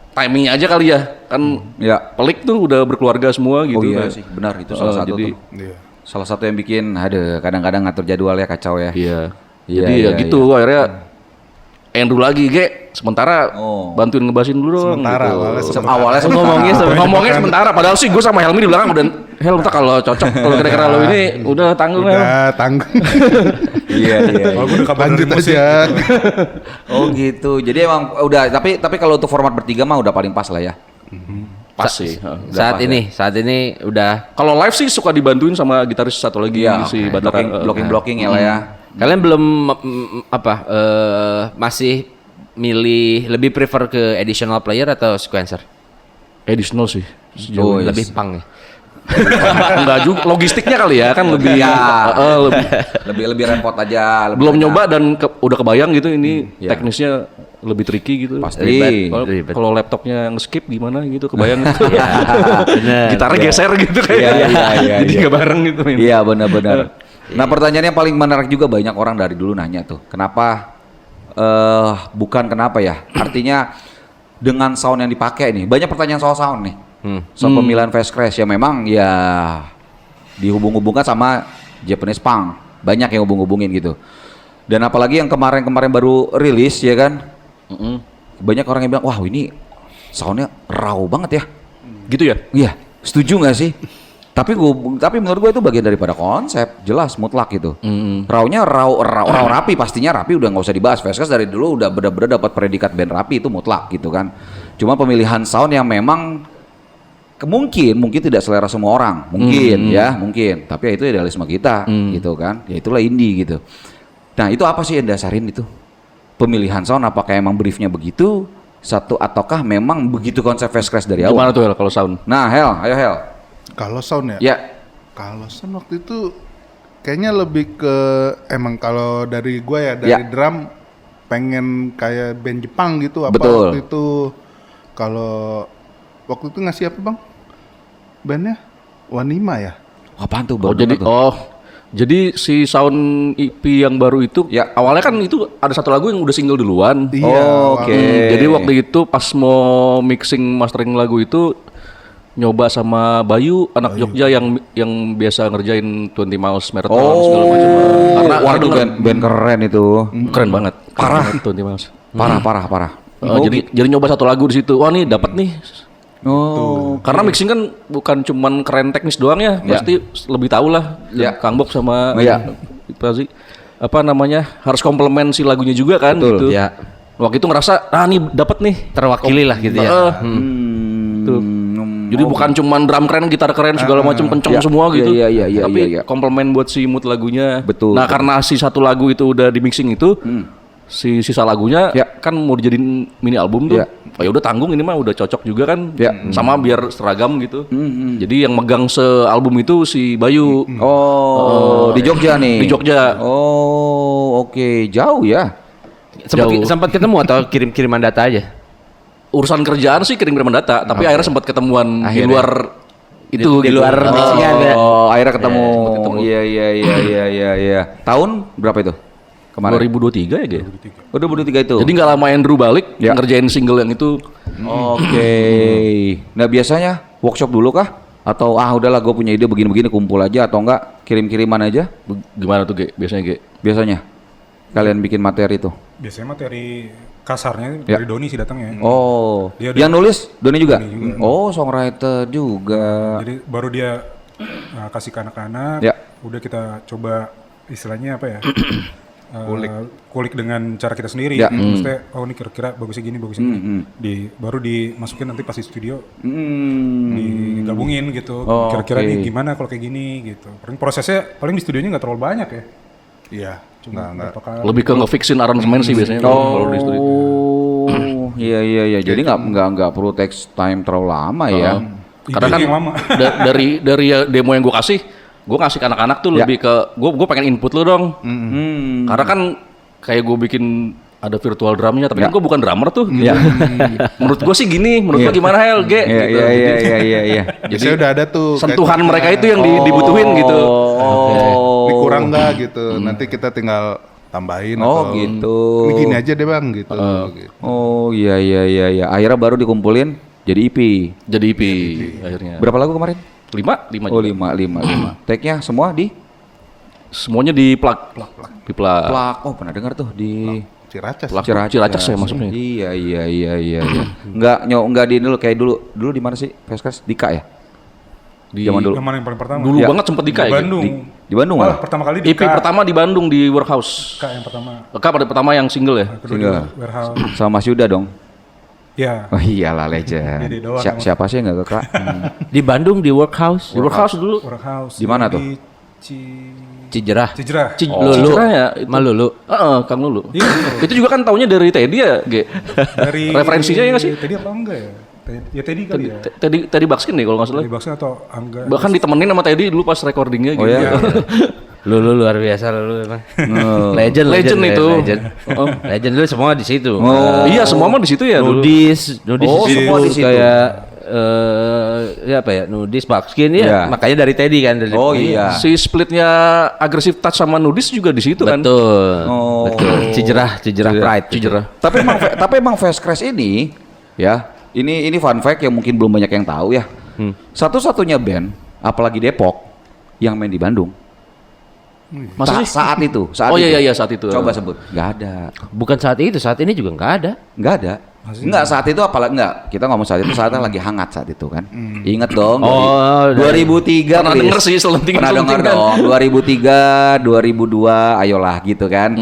timingnya aja kali ya. Kan Ya. pelik tuh udah berkeluarga semua gitu. Oh iya kan. sih, benar itu salah satu jadi, tuh. Iya. Salah satu yang bikin kadang-kadang ngatur jadwalnya kacau ya. Iya. Iya, Jadi iya, ya gitu akhirnya Andrew lagi sementara bantuin ngebasin dulu dong. Sementara gitu. Awalnya Ngomongnya sementara padahal sih gue sama Helmi di belakang udah Hel bentar kalau cocok kalau kira-kira lo ini udah tanggung Hel. Udah tanggung. Iya. Kalau gue udah kabar Lanjut dari musik. aja. Oh gitu. Jadi emang udah tapi kalau untuk format bertiga mah udah paling pas lah ya. Pas sih. Saat ini udah Kalau live sih suka dibantuin sama gitaris satu lagi si Batara. Blocking ya lah ya. kalian belum masih milih lebih prefer ke additional player atau sequencer? Additional sih. Oh, yes. Lebih pang ya. Enggak juga logistiknya kali ya kan lebih lebih repot aja. Lebih belum banyak. nyoba dan udah kebayang gitu ini teknisnya lebih tricky gitu. Pasti. Kalau- Ribet. Kalau laptopnya nge-skip gimana gitu kebayang gitu. Bener. Gitarnya geser gitu kayak. Iya, Jadi iya. nggak bareng gitu. main. Iya benar-benar. Nah pertanyaannya yang paling menarik juga banyak orang dari dulu nanya tuh, kenapa bukan kenapa ya? Artinya dengan sound yang dipakai nih, banyak pertanyaan soal sound nih, soal pemilihan Fastcrash ya memang ya dihubung-hubungkan sama Japanese Punk, banyak yang hubung-hubungin gitu. Dan apalagi yang kemarin-kemarin baru rilis ya kan, banyak orang yang bilang wah ini soundnya raw banget ya. Gitu ya? Iya, setuju nggak sih? Tapi menurut gue itu bagian daripada konsep, jelas mutlak gitu. Raw-nya raw rapi, pastinya rapi udah nggak usah dibahas. Fast dari dulu udah bener-bener dapat predikat band rapi itu mutlak gitu kan. Cuma pemilihan sound yang memang mungkin tidak selera semua orang, mungkin. Tapi ya itu idealisme kita gitu kan. Ya itulah indie gitu. Nah itu apa sih yang dasarin itu? Pemilihan sound apakah emang briefnya begitu? Satu ataukah memang begitu konsep Fast Crash dari awal? Gimana tuh Hel kalau sound? Nah ayo Hel. Kalau sound ya? Ya. Kalau sound waktu itu kayaknya lebih ke emang kalau dari gue ya dari drum pengen kayak band Jepang gitu apa Betul. waktu itu. Kalau waktu itu ngasih apa bang? Bandnya Wanima ya? Apaan tuh? Jadi si sound EP yang baru itu awalnya kan itu ada satu lagu yang udah single duluan. Iya. Oke. Jadi waktu itu pas mau mixing mastering lagu itu nyoba sama Bayu anak Jogja yang biasa ngerjain 20 Miles Marathon segala macam. Karena waduh band keren itu. keren banget. Parah. 20 Miles. Parah. Jadi nyoba satu lagu di situ. Wah nih dapat nih. Karena mixing kan bukan cuman keren teknis doang ya, pasti lebih tahu lah. Kang Bob sama pasti apa namanya harus komplement si lagunya juga kan. Betul. Gitu. Ya. Waktu itu ngerasa nih dapat nih Terwakili lah gitu ya. Tuh. Jadi bukan cuman drum keren, gitar keren segala macam kenceng semua gitu. Tapi komplement buat si mood lagunya. Betul. Nah, karena si satu lagu itu udah di mixing itu, si sisa lagunya kan mau dijadiin mini album tuh. Ya udah tanggung ini mah udah cocok juga kan. Sama biar seragam gitu. Jadi yang megang sealbum itu si Bayu. Di Jogja nih. Di Jogja. Oke. Jauh ya. Sempat ketemu atau kirim-kiriman data aja? Urusan kerjaan sih kirim-kiriman data, tapi akhirnya sempat ketemuan di luar Di luar mixingan ya. Akhirnya ketemu. Iya. Tahun berapa itu? Kemarin 2023 ya, Ge? 2023 itu. Jadi nggak lama Andrew balik ngerjain single yang itu. Oke. Nah biasanya workshop dulu kah? Atau udahlah gue punya ide begini-begini kumpul aja atau enggak kirim-kiriman aja? Gimana tuh, Ge? Biasanya, Ge? Biasanya kalian bikin materi tuh? Biasanya materi kasarnya dari Doni sih datangnya. Dia Yang nulis Doni juga? Songwriter juga. Jadi baru dia kasih ke anak-anak, udah kita coba istilahnya apa ya? Kulik dengan cara kita sendiri. Maksudnya ini kira-kira bagusnya gini. Baru dimasukin nanti pas di studio, digabungin gitu. Kira-kira nih gimana kalau kayak gini gitu. Prosesnya paling di studionya nggak terlalu banyak ya. Iya. Nggak. Lebih ke ngefixin aransemen sih biasanya kalau di studio. Iya. Jadi nggak perlu takes time terlalu lama ya. Karena kan dari demo yang gue ngasih ke anak-anak tuh lebih ke gue pengen input lo dong. Karena kan kayak gue bikin ada virtual drumnya, tapi kan gue bukan drummer tuh. Gitu. Menurut gue sih gini, menurut lo gimana Hel? Iya. Jadi udah ada tuh sentuhan mereka itu yang dibutuhin gitu. Ini kurang nggak gitu. Nanti kita tinggal tambahin atau gitu. Ini gini aja deh bang gitu. Iya. Akhirnya baru dikumpulin jadi EP. Jadi EP akhirnya. Berapa lagu kemarin? 5 5. Take-nya semua semuanya di plug. Di plug. Pernah dengar tuh di Ciracas ya maksudnya. Iya. Enggak di dulu kayak dulu di mana sih? Fast Crash Dika ya? Di zaman dulu. Yang mana yang paling pertama? Dulu banget sempet Dika di ya. Bandung. Di Bandung Malah pertama kali di EP pertama di Bandung di Workhouse. Kak yang pertama. Pada pertama yang single ya. Kedua di Warehouse. Sama Mas Yuda dong. Ya. Oh iyalah legend. Dede doang Siapa sih yang enggak ke Kak? Di Bandung di workhouse. Di Workhouse dulu. Warehouse. Di mana tuh? Cijerah. Lulu ya. Lulu. Kang Lulu. Iya. Itu juga kan taunya dari Teddy ya, Ge. Dari referensinya ya nggak sih? Teddy apa enggak ya? Ya Teddy kali ya. Teddy Buckskin deh kalau nggak salah. Teddy Buckskin atau Angga. Bahkan ditemenin sama Teddy dulu pas recordingnya gitu. ya. Lulu luar biasa Lulu emang. Legend itu. Legend dulu semua di situ. Iya, semua mah di situ ya dulu. Nudis semua di situ. Kayak ya apa ya? Nudis Buckskin ya. Makanya dari Teddy kan dari iya. Si splitnya Aggressive Touch sama Nudis juga di situ kan. Betul. Cijerah Pride. Cijerah. Tapi emang Fast Crash ini ya, ini fun fact yang mungkin belum banyak yang tahu ya. Satu-satunya band apalagi Depok yang main di Bandung. Masa sih? Saat itu. Iya saat itu. Coba sebut. Nggak ada. Bukan saat itu, saat ini juga nggak ada. Nggak ada. Enggak, saat itu apalagi enggak. Kita ngomong saat itu saatnya lagi hangat saat itu kan. Ingat dong. Oh, 2003 Pernah denger sih selentingan. Pernah dengar dong. 2003, 2002, ayolah gitu kan.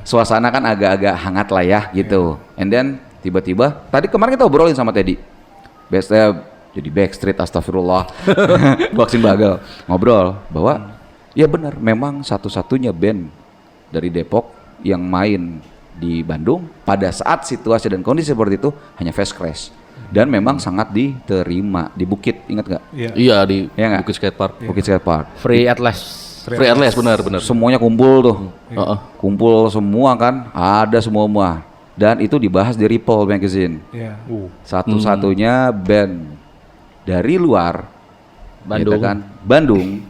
Suasana kan agak-agak hangat lah ya gitu. And then tiba-tiba tadi kemarin kita obrolin sama Teddy. Jadi Backstreet, astagfirullah. Vaksin bagel. Ngobrol bahwa ya benar, memang satu-satunya band dari Depok yang main di Bandung pada saat situasi dan kondisi seperti itu hanya Fast Crash, dan memang sangat diterima di Bukit, ingat nggak? Iya di Iya nggak? Bukit Skate Park. Bukit Skate Park. Free Atlas. Free Atlas benar. Semuanya kumpul tuh, Heeh. kumpul semua kan, ada semua, dan itu dibahas di Ripple Magazine. Iya. Satu-satunya band dari luar Bandung. gitu kan, Bandung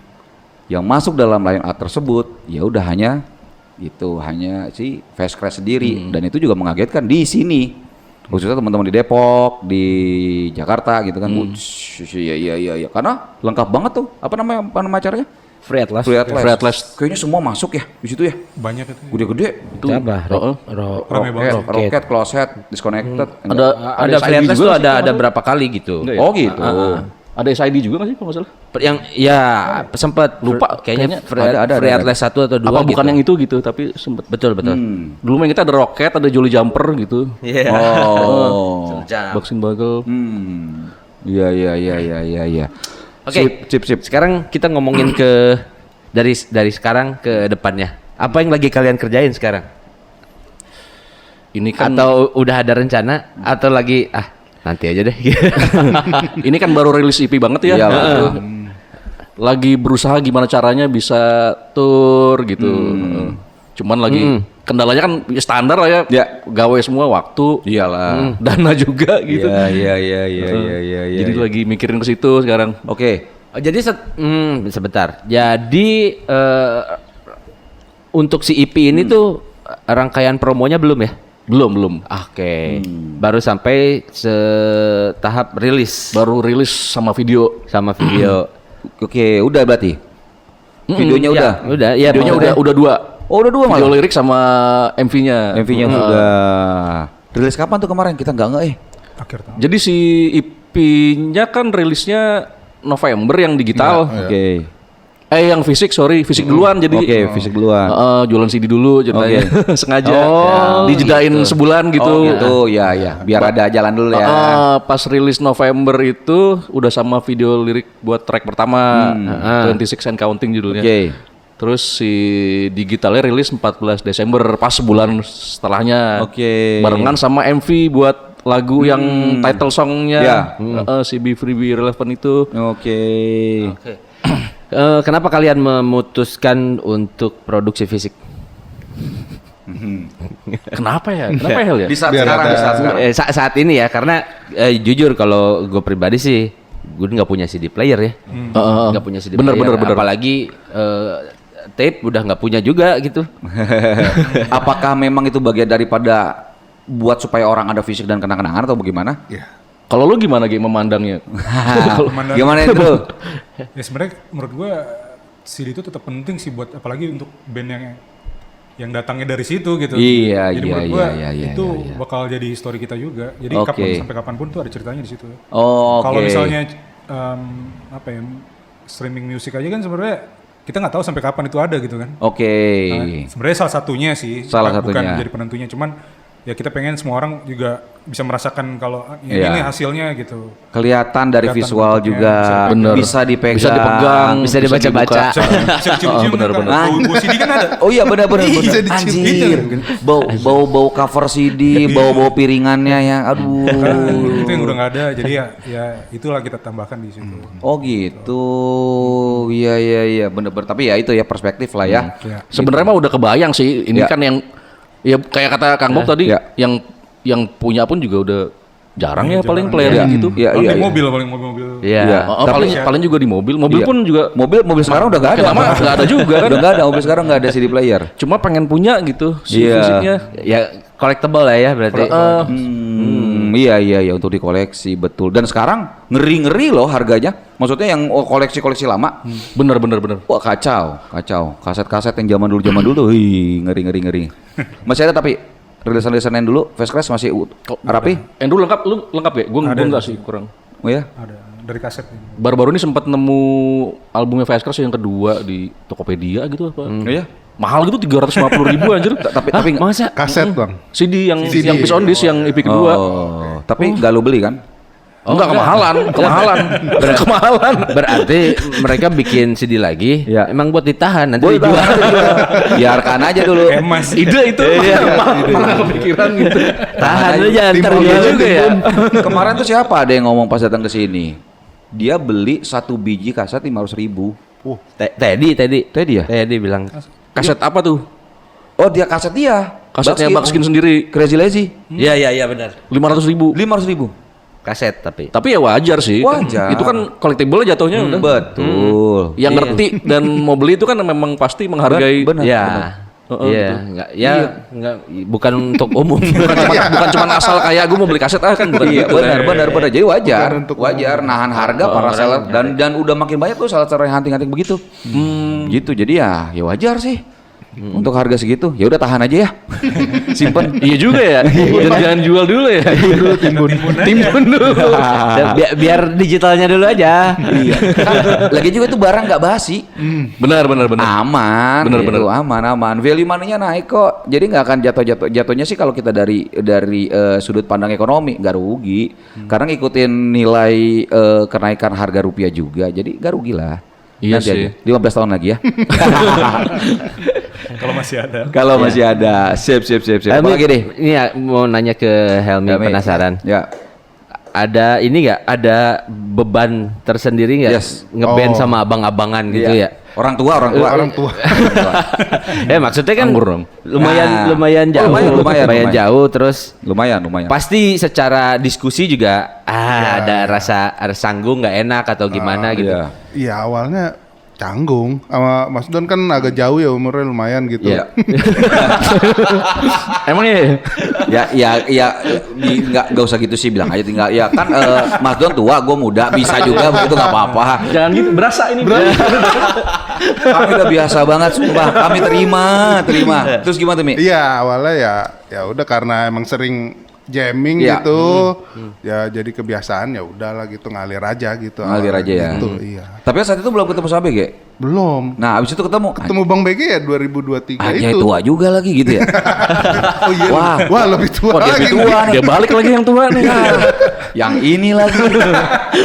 yang masuk dalam line art tersebut, ya udah hanya si Fast Crash sendiri, dan itu juga mengagetkan di sini, khususnya teman-teman di Depok, di Jakarta gitu kan. Iya, karena lengkap banget tuh. Apa nama acaranya? Free Atlas. Free Atlas. Free Atlas. Kayaknya semua masuk ya di situ ya. Banyak itu. Gede-gede. Siapa? Rame banget. Rocket, Closet, Disconnected. Ada Free Atlas tuh ada berapa kali gitu. Enggak ya? Oh gitu. Ada SID juga nggak sih kalau nggak salah? Yang ya sempat lupa kayaknya ada. Free Atlas 1 atau 2 Apa gitu. bukan yang itu gitu, tapi sempet. Betul. Dulu main kita ada Rocket, ada Jolly Jumper gitu. Iya. Oh. Boxing Bagel. Iya. Oke. Sip. Sekarang kita ngomongin ke dari sekarang ke depannya. Apa yang lagi kalian kerjain sekarang? Ini kan Atau udah ada rencana atau lagi nanti aja deh. ini kan baru rilis EP banget ya. Iya, Heeh. Lagi berusaha gimana caranya bisa tour gitu. Cuman lagi kendalanya kan ya standar lah ya. Ya. Gawe semua waktu. Iyalah. Dana juga gitu. Iya. Jadi lagi mikirin ke situ sekarang. Oke. Jadi sebentar. Jadi untuk si EP ini tuh rangkaian promonya belum ya? Belum. Oke. Baru sampai tahap rilis Baru rilis sama video. sama video. Oke, udah berarti. Videonya udah. Udah, ya. Videonya udah 2. Oh, udah 2 Video malah. lirik sama MV-nya. MV-nya udah. Rilis kapan tuh kemarin? Kita nggak Akhir tahun. Jadi si EP-nya kan rilisnya November yang digital. Oke. Yang fisik duluan jadi. Oke, fisik duluan. Jualan CD dulu ceritanya. Sengaja. Oh, dijedain sebulan gitu. Oh gitu, ya. Biar ada jalan dulu ya. Pas rilis November itu udah sama video lirik buat track pertama. 26 and Counting judulnya. Oke. Terus si digitalnya rilis 14 Desember pas sebulan setelahnya. Oke. Barengan sama MV buat lagu yang title songnya Ya. si Be Free Be Relevant itu. Oke. Kenapa kalian memutuskan untuk produksi fisik? Kenapa ya? Kenapa ya Hel ya? Di saat Biar sekarang, ada- di saat sekarang. Saat ini ya, karena jujur kalau gue pribadi sih, gue nggak punya CD player ya, nggak punya CD Bener, player. bener. Apalagi tape udah nggak punya juga gitu. Apakah memang itu bagian daripada buat supaya orang ada fisik dan kenang-kenangan atau bagaimana? Iya. Kalau lu gimana Gi memandangnya? Gimana itu? Ya sebenarnya menurut gua CD itu tetap penting sih buat apalagi untuk band yang datangnya dari situ gitu. Iya, Jadi iya, menurut gua iya, iya, itu iya. bakal jadi story kita juga. Jadi Oke. sampai kapanpun tuh ada ceritanya di situ. Oh, Kalau oke. misalnya streaming music aja kan sebenarnya kita nggak tahu sampai kapan itu ada gitu kan. Oke. Nah, sebenarnya salah satunya sih, Salah bukan satunya. jadi penentunya, cuman ya kita pengen semua orang juga bisa merasakan kalau Iya. ini hasilnya gitu. Kelihatan dari Kelihatan visual bentuknya, juga Bener. bisa dipegang, Bisa dipegang, bisa dibaca-baca. Bisa dicium-cium benar, kan, benar. bau CD kan ada. Oh iya benar. Bisa dicium. Anjir. Bau cover CD, bau piringannya yang aduh. Itu yang udah nggak ada, jadi ya itulah kita tambahkan di situ. Oh gitu. Iya bener. Tapi ya itu ya perspektif lah ya. Ya. Sebenarnya mah udah kebayang sih. Ini Ya. kan yang ya kayak kata Kang Bob tadi Ya. yang punya pun juga udah jarang ya Iya, paling jarang. player Iya. gitu. Iya, Paling iya. mobil, paling mobil. Iya. Iya. Paling paling juga di mobil. Mobil Iya. pun juga Mobil sekarang udah gak ada. Lama nggak ada juga kan. Udah gak ada. Mobil sekarang gak ada CD player. Cuma pengen punya gitu si Iya. fisiknya. Ya collectible lah ya berarti. Iya untuk dikoleksi betul. Dan sekarang ngeri loh harganya. Maksudnya yang koleksi lama. Bener. Wah kacau. Kaset-kaset yang zaman dulu tuh, ngeri. Masih ada tapi Rilisan-rilisan yang dulu, Fast Crash masih rapi? Dulu lengkap, lu lengkap ya? Gue enggak sih, kurang. Oh ya? Ada dari kaset ini. Baru-baru ini sempat nemu albumnya Fast Crash yang kedua di Tokopedia gitu apa? Iya. Mahal gitu 350.000 anjir. Tapi Masa? Kaset bang. CD yang Peace on This yang EP kedua. Oh, tapi nggak lu beli kan? Enggak kemahalan. Kemahalan. Berarti mereka bikin CD lagi, Ya. emang buat ditahan nanti Boleh dijual. Biarkan aja dulu. Emas. Ide itu malah kepikiran gitu. Tahan aja ntar timbun jual aja, juga ya. Kemarin tuh siapa ada yang ngomong pas datang ke sini? Dia beli 1 biji kaset 500.000. Teddy Teddy ya? Teddy bilang Kaset apa tuh? Oh dia kaset dia. Kasetnya Buckskin sendiri. Crazy Lazy. iya benar. 500.000. 500.000. Kaset tapi. Tapi ya wajar sih. Wajar. Itu kan collectible jatuhnya udah. Betul. Yang ngerti dan mau beli itu kan memang pasti menghargai. Benar. Iya. Heeh, Iya, gitu. enggak bukan untuk umum. Bukan cuma asal kayak gue mau beli kaset kan bukan Iya gitu. benar. Jadi wajar, Bukan untuk wajar nahan harga para seller dan udah makin banyak tuh seller yang hunting begitu. Gitu jadi ya wajar sih. Untuk harga segitu, ya udah tahan aja ya. Simpen. Iya juga ya. Jangan jual dulu ya. Timbun dulu. Biar digitalnya dulu aja. Iya. Kan, lagi juga itu barang nggak basi. Benar. Aman. Bener, gitu. bener. Aman. Value money-nya naik kok. Jadi nggak akan jatuhnya sih kalau kita dari sudut pandang ekonomi nggak rugi. Karena ngikutin nilai kenaikan harga rupiah juga. Jadi nggak rugi lah. Iya Nanti sih. aja. 15 tahun lagi ya. Kalau masih ada. Kalau masih ada. Sip. Apa Helmi, lagi deh? ini ya, mau nanya ke Helmi, penasaran. Ya. Ada ini nggak? Ada beban tersendiri nggak? Yes. Ngeband Oh. sama abang-abangan gitu Iya. ya? Orang tua. Orang tua. Maksudnya kan Anggur dong. lumayan Nah. jauh, Lumayan. jauh. Terus Lumayan. pasti secara diskusi juga ada rasa sanggung nggak enak atau gimana gitu. Iya. Iya awalnya canggung sama Mas Don kan agak jauh ya umurnya lumayan gitu. Iya. Emang ya? Nggak usah gitu sih, bilang aja tinggal ya kan Mas Don tua, gue muda, bisa juga begitu, nggak apa-apa. Jangan gitu, berasa ini. Kami udah biasa banget, sumpah. Kami terima. Terus gimana tuh Mi? Iya awalnya ya udah karena emang sering jamming Iya. gitu. Ya jadi kebiasaan ya udahlah gitu ngalir aja gitu. Ngalir aja ya. Gitu, iya. Tapi saat itu belum ketemu Sabe, Ge? Belum. Nah, abis itu ketemu. Ketemu Bang BG ya 2023 Anjay, itu. tua juga lagi gitu ya. Oh iya. Wah. Wah, lebih tua Wah, dia lagi. lebih tua nih. Dia balik lagi yang tua nih. Yang ini lagi.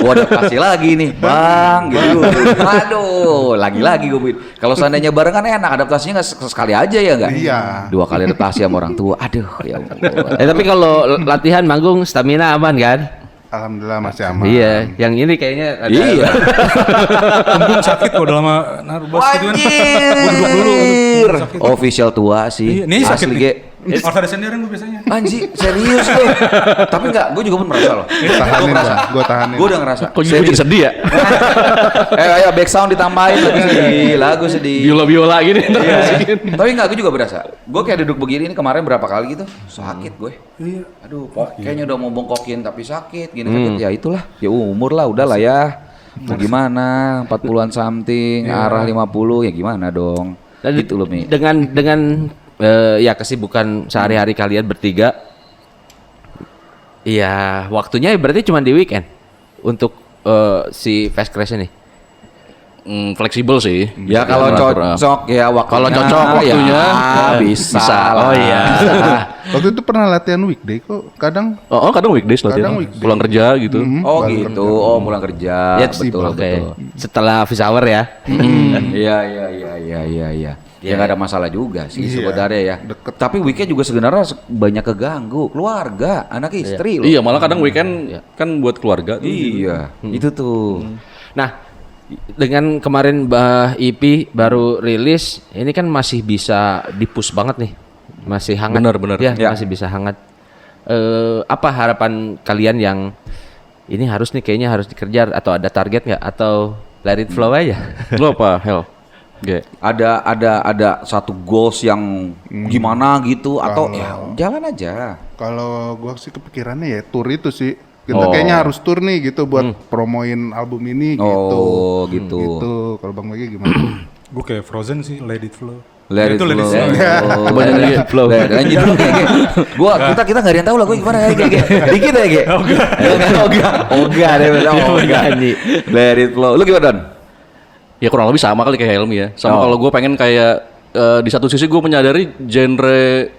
Gua udah kasih lagi nih, Bang, gitu. Aduh, lagi gue bikin. Kalau seandainya bareng kan enak, adaptasinya nggak sekali aja ya nggak? Iya. 2 kali adaptasi sama orang tua. Aduh, ya Allah. Tapi kalau latihan manggung stamina aman kan? Alhamdulillah masih aman. Iya, yang ini kayaknya ada. Iya. Punggung sakit kok udah lama naruh bass gitu kan. Wajir. Gua duduk dulu. Punggung sakit. Official tua sih. Iya, nih sakit Asli, nih. Ge. Orthodox sendiri gue biasanya. Anjing, serius lu. Tapi enggak, gue juga pun merasa loh. Tahanin, Bang. Gua tahanin. Gue udah ngerasa. Kok jadi sedih ya? Ayo back sound ditambahin lagu sedih. Biola gini. Iya. Tapi enggak, gue juga berasa. Gue kayak duduk begini nih kemarin berapa kali gitu, sakit gue. Iya. Aduh, kayaknya udah mau bongkokin tapi sakit, gini sakit. Ya itulah, ya umur lah, udahlah ya. Mau gimana, 40-an something, arah 50, ya gimana dong. Dan Gitu loh, Mi. dengan ya kesibukan sehari-hari kalian bertiga. Iya, waktunya berarti cuma di weekend untuk si Fast Crash ini. Fleksibel sih. Ya kalau cocok ya waktunya. Kalau cocok waktunya, ya, bisa. lah. Oh iya. Waktu itu pernah latihan weekday kok. Kadang Oh, kadang weekdays latihan. Kadang weekday. Pulang kerja gitu. Oh Baru gitu. Oh pulang kerja. Ya, betul, oke. betul. Setelah office hour ya. Iya. Ya nggak ada masalah juga sih Iya, sebenarnya ya. deket. Tapi weekend juga sebenarnya banyak keganggu keluarga, anak istri loh. Iya, malah kadang weekend kan buat keluarga. Iya, itu tuh. Nah, dengan kemarin EP baru rilis, ini kan masih bisa di-push banget nih. Masih hangat. Benar. Ya, Ya. masih bisa hangat. Apa harapan kalian yang ini harus nih kayaknya harus dikejar atau ada target nggak atau let it flow aja? Lo apa, Hel? G. Ada satu goals yang gimana gitu atau ya jalan aja. kalau gua sih kepikirannya ya tour itu sih. Kita Oh. kayaknya harus tour nih gitu buat promoin album ini gitu. Oh gitu. Gitu. Kalau Bang BG gimana? Gue kayak Frozen sih, Let It Flow. Let it Itu flow. Coba Let nyanyi. it flow. Lanjut dulu kayak. Kita nggak ada yang tahu lah gue gimana ya kayak. Dikit ya kayak. Oh enggak deh. nyanyi. Let it flow. Lu gimana Don? Ya kurang lebih sama kali kayak Helmi ya. Sama Oh. kalau gue pengen kayak di satu sisi gue menyadari genre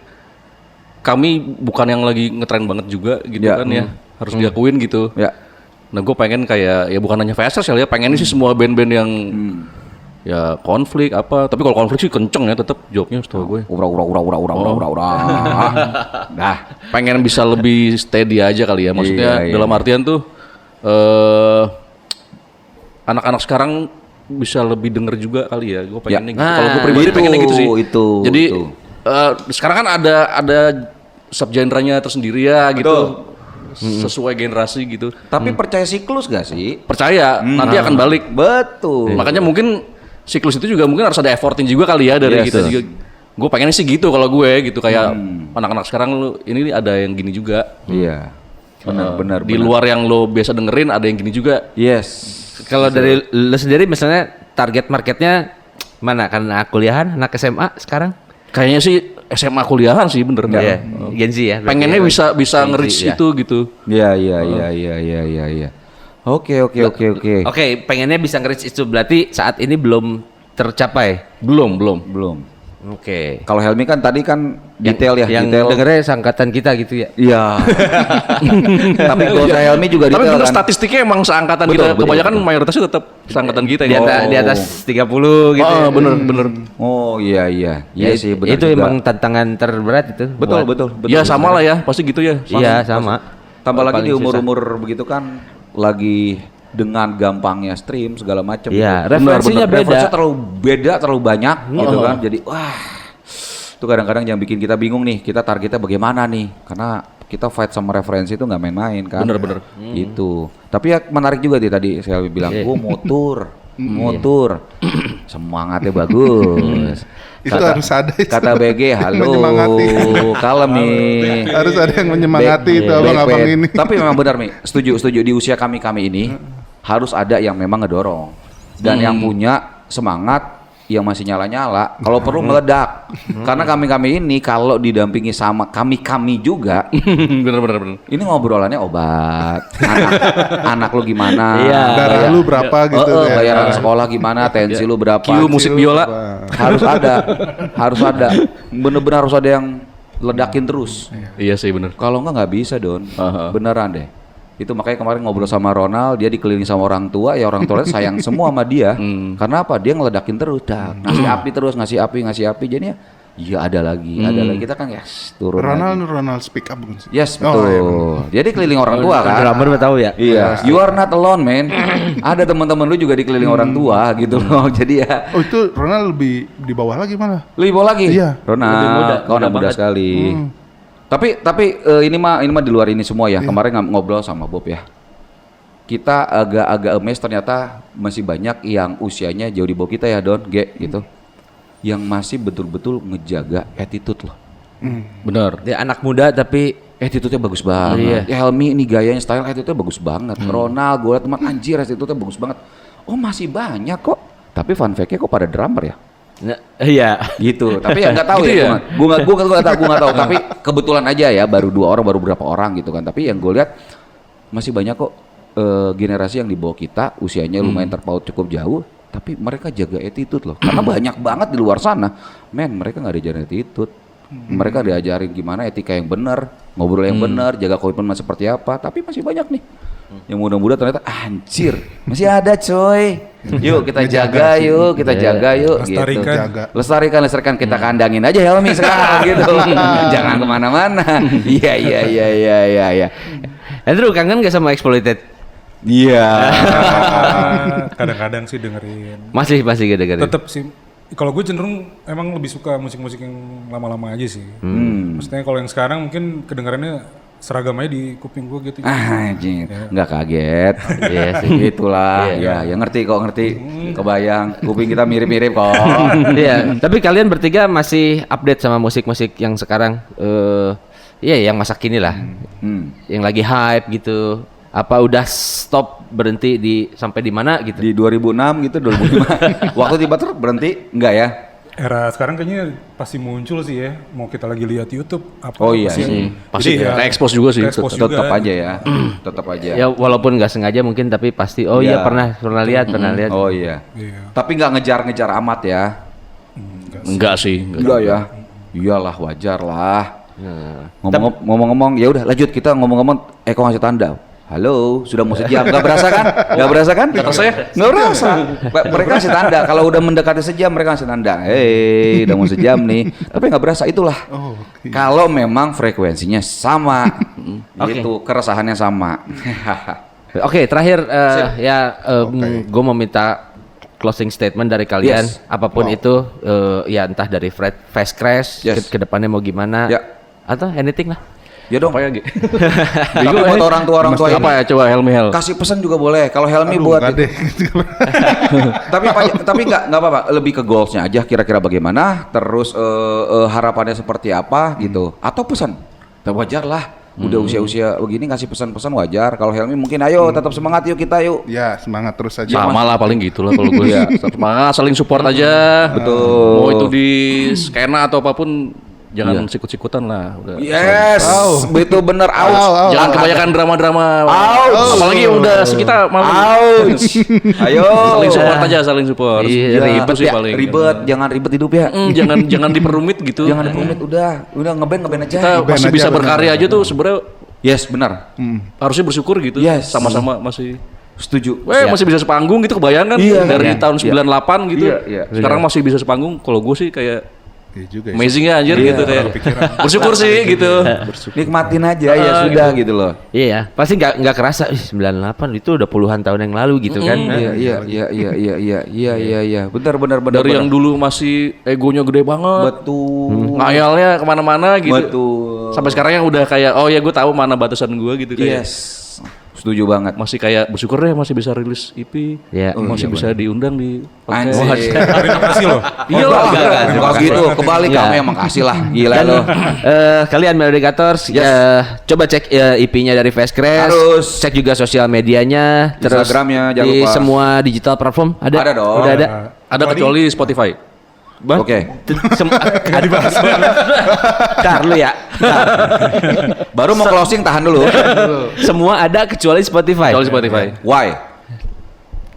kami bukan yang lagi ngetren banget juga gitu Ya, kan ya. Harus diakuin gitu. Ya. Nah gue pengen kayak ya bukan hanya VSS ya, pengen sih semua band-band yang ya konflik apa. Tapi kalau konflik sih kenceng ya tetap jawabnya setahu gue. Ura. Nah, pengen bisa lebih steady aja kali ya. Maksudnya Iya, dalam artian tuh anak-anak sekarang bisa lebih denger juga kali ya. Gue pengennya gitu. Kalau gue pribadi itu, pengennya gitu sih. itu. Jadi sekarang kan ada subgenrenya tersendiri ya gitu. Sesuai generasi gitu. Tapi percaya siklus gak sih? Percaya nanti akan balik. Betul. Makanya mungkin siklus itu juga mungkin harus ada effortin juga kali ya dari Yes. kita juga. Gue pengennya sih gitu kalau gue gitu kayak anak-anak sekarang lu ini ada yang gini juga. Iya. Benar. Di luar yang lo biasa dengerin ada yang gini juga. Yes. Kalau dari lu sendiri misalnya target marketnya mana? Karena kuliahan, anak SMA sekarang? Kayaknya sih SMA kuliahan sih bener nggak? Iya, Gen Z ya. berarti Pengennya ya. bisa Gen Z, nge-reach ya. itu gitu. Iya. Oke. Oke, pengennya bisa nge-reach itu berarti saat ini belum tercapai. Belum. Belum. Oke. Kalau Helmi kan tadi kan detail ya, Yang detail. dengernya seangkatan kita gitu ya. Iya. Tapi kalau saya Helmi juga Tapi detail bener kan. statistiknya emang seangkatan Betul, kita. betul, Kebanyakan betul. mayoritasnya tetap seangkatan kita. Di atas, di atas 30 gitu. Oh, ya. bener. Oh iya. Iya sih benar. Itu juga. emang tantangan terberat itu. betul. Ya sama lah ya, pasti gitu ya. Iya, sama. Tambah lagi Paling di susah. umur-umur begitu kan lagi dengan gampangnya stream segala macam. Iya, gitu. referensinya beda. Referensinya terlalu banyak gitu kan. Jadi wah, itu kadang-kadang yang bikin kita bingung nih. Kita targetnya bagaimana nih? Karena kita fight sama referensi itu nggak main-main kan. Bener. Gitu. Tapi ya menarik juga tadi saya bilang, gue motor, semangatnya bagus. Itu harus ada itu. Kata BG, halo, Menyemangati. kalem nih. Harus ada yang menyemangati itu abang-abang ini. Tapi memang benar Mi, setuju di usia kami ini harus ada yang memang ngedorong dan yang punya semangat yang masih nyala-nyala. Kalau perlu meledak. Karena kami ini kalau didampingi sama kami juga, bener. ini ngobrolannya obat. Anak lu gimana? Iya. Darah lu berapa gitu ya. Bayaran sekolah gimana? Tensi lu berapa? Q musik biola. Harus ada. Bener-bener harus ada yang ledakin terus. Iya sih bener. Kalau nggak bisa Don, Aha. beneran deh. Itu makanya kemarin ngobrol sama Ronald, dia dikelilingi sama orang tua, ya orang tuanya sayang semua sama dia. Karena apa? Dia ngeledakin terus, ngasih api, jadinya iya ada lagi. Kita kan yes, turun lagi. Ronald speak up bukan sih? Yes, Oh, betul. iya, bener. Dia dikelilingi orang tua kan. Drummer mah tahu ya. Iya, you are not alone man. Ada teman-teman lu juga dikelilingi orang tua gitu loh. Jadi ya Oh itu Ronald lebih di bawah lagi malah. lebih bawa lagi. Iya. Ronald, Lebih muda, kau anak muda muda banget. sekali. Tapi ini mah di luar ini semua ya. Kemarin ngobrol sama Bob ya. Kita agak emes ternyata masih banyak yang usianya jauh di bawah kita ya Don, gitu. Yang masih betul-betul ngejaga attitude loh. Bener. Dia anak muda tapi Attitude-nya bagus banget. Iya. Ya Helmi ini gayanya style attitude-nya bagus banget. Ronald gue liat teman anjir attitude-nya bagus banget. Oh masih banyak kok. Tapi fun fact-nya kok pada drummer ya? iya. Gitu. Tapi ya nggak tahu Gitu ya. ya? Gue nggak tahu. Tapi kebetulan aja ya baru 2 orang, baru berapa orang gitu kan. Tapi yang gue lihat masih banyak kok generasi yang di bawah kita usianya lumayan terpaut cukup jauh. Tapi mereka jaga attitude loh. Karena banyak banget di luar sana. Men mereka nggak diajarin attitude. Mereka diajarin gimana etika yang benar, ngobrol yang benar, jaga komitmen seperti apa. Tapi masih banyak nih. Yang muda-muda ternyata anjir masih ada coy. Yuk kita jaga yuk, kita jaga yuk. Lestarikan. Gitu. Lestarikan kita kandangin aja Helmi sekarang gitu. Jangan kemana-mana. Iya. Andrew kangen gak sama Exploited? Iya. Kadang-kadang sih dengerin. Masih gak dengerin? Tetap sih. Kalau gue cenderung emang lebih suka musik-musik yang lama-lama aja sih. Maksudnya kalau yang sekarang mungkin kedengarannya seragam aja di kuping gue gitu. Anjir, nggak kaget. Iya sih. Itulah. Ya ngerti. Kebayang. Kuping kita mirip-mirip kok. Iya, tapi kalian bertiga masih update sama musik-musik yang sekarang iya yang masa kini lah. Yang lagi hype gitu. Apa udah stop berhenti sampai di mana gitu. Di 2006 gitu, 2005. Waktu tiba berhenti enggak ya? Era sekarang kayaknya pasti muncul sih ya. Mau kita lagi lihat YouTube apa. Oh iya pasti- sih. Pasti Jadi ke-expose juga sih. ke-expose Tetap juga. aja ya. Tetap aja. Ya walaupun nggak sengaja mungkin tapi pasti oh Iya. iya pernah lihat. Oh iya. Iya. Tapi nggak ngejar-ngejar amat ya. Enggak sih. Enggak ya. Iyalah wajar lah. Nah, Ngomong-ngomong, ya udah lanjut kita ngomong-ngomong. Eko ngasih tanda. Halo, sudah mau sejam. Gak berasa kan? Gak berasa kan? Kata saya, nggak berasa. Mereka kasih tanda. Kalau udah mendekati sejam, mereka kasih tanda. Hei, udah mau sejam nih. Tapi nggak berasa itulah. Oh, Kalau memang frekuensinya sama, Oke. gitu, keresahannya sama. Oke, terakhir gue mau minta closing statement dari kalian, Yes. apapun itu, ya entah dari Fast Crash Yes. ke depannya mau gimana, Ya. atau anything lah. Ya dong. Apa ya, Gi? Tapi buat orang tua Apa ya, coba Helmi Hel. kasih pesan juga boleh. Kalau Helmi aduh, buat nggak deh. tapi nggak apa-apa, lebih ke goalsnya aja kira-kira bagaimana, terus harapannya seperti apa gitu, atau pesan. Wajar lah, udah usia-usia begini ngasih pesan-pesan wajar. Kalau Helmi mungkin ayo tetap semangat yuk kita yuk. Ya, semangat terus aja. Sama lah paling gitu lah kalau gue ya. Semangat, saling support aja. Betul. Mau itu di skena atau apapun, jangan sikut-sikutan lah. Udah. Yes, betul bener. Aus. Jangan kebanyakan drama-drama. Apalagi udah sekitar malu. Ouch. Ayo. Saling support aja, saling support. Iya, Ribet sih ya, paling. ribet, jangan ribet hidup ya. Jangan diperumit gitu. Jangan diperumit, udah ngeband aja. Kita masih aja, bisa bener. berkarya aja tuh sebenarnya Yes, benar. harusnya bersyukur gitu. Yes. Sama-sama masih Setuju. masih bisa sepanggung gitu, kebayang kan Iya. dari tahun 98 gitu. Iya, iya. Sekarang masih bisa sepanggung. Kalau gue sih kayak Iya juga ya. amazing ya anjir gitu kayak. Bersyukur sih gitu. Nikmatin aja ya sudah gitu loh. Iya ya, pasti nggak kerasa. 98 itu udah puluhan tahun yang lalu gitu kan. Iya. Benar. Dari yang dulu masih egonya gede banget. betul. Ngayalnya kemana-mana gitu. Betul. Sampai sekarang yang udah kayak oh ya gue tahu mana batasan gue gitu kayak. Yes. Setuju banget. Masih kayak bersyukur deh masih bisa rilis EP. Iya. Masih bisa diundang di podcast. Anjir. Terima kasih loh. Iya lah. Enggak gitu. Kebalik Enggak. kamu yang makasih lah. Gila Dan lo. kalian Melodigators coba cek IP-nya dari Fast Crash. Harus. Cek juga sosial medianya, terus Instagramnya, jangan di lupa. semua digital platform ada. Ada dong. Udah ada. Ada kecuali Spotify. Oke. Nggak dibahas. Ntar lu ya. Ntar. Baru mau closing tahan dulu. Semua ada kecuali Spotify. Kecuali Spotify. Why?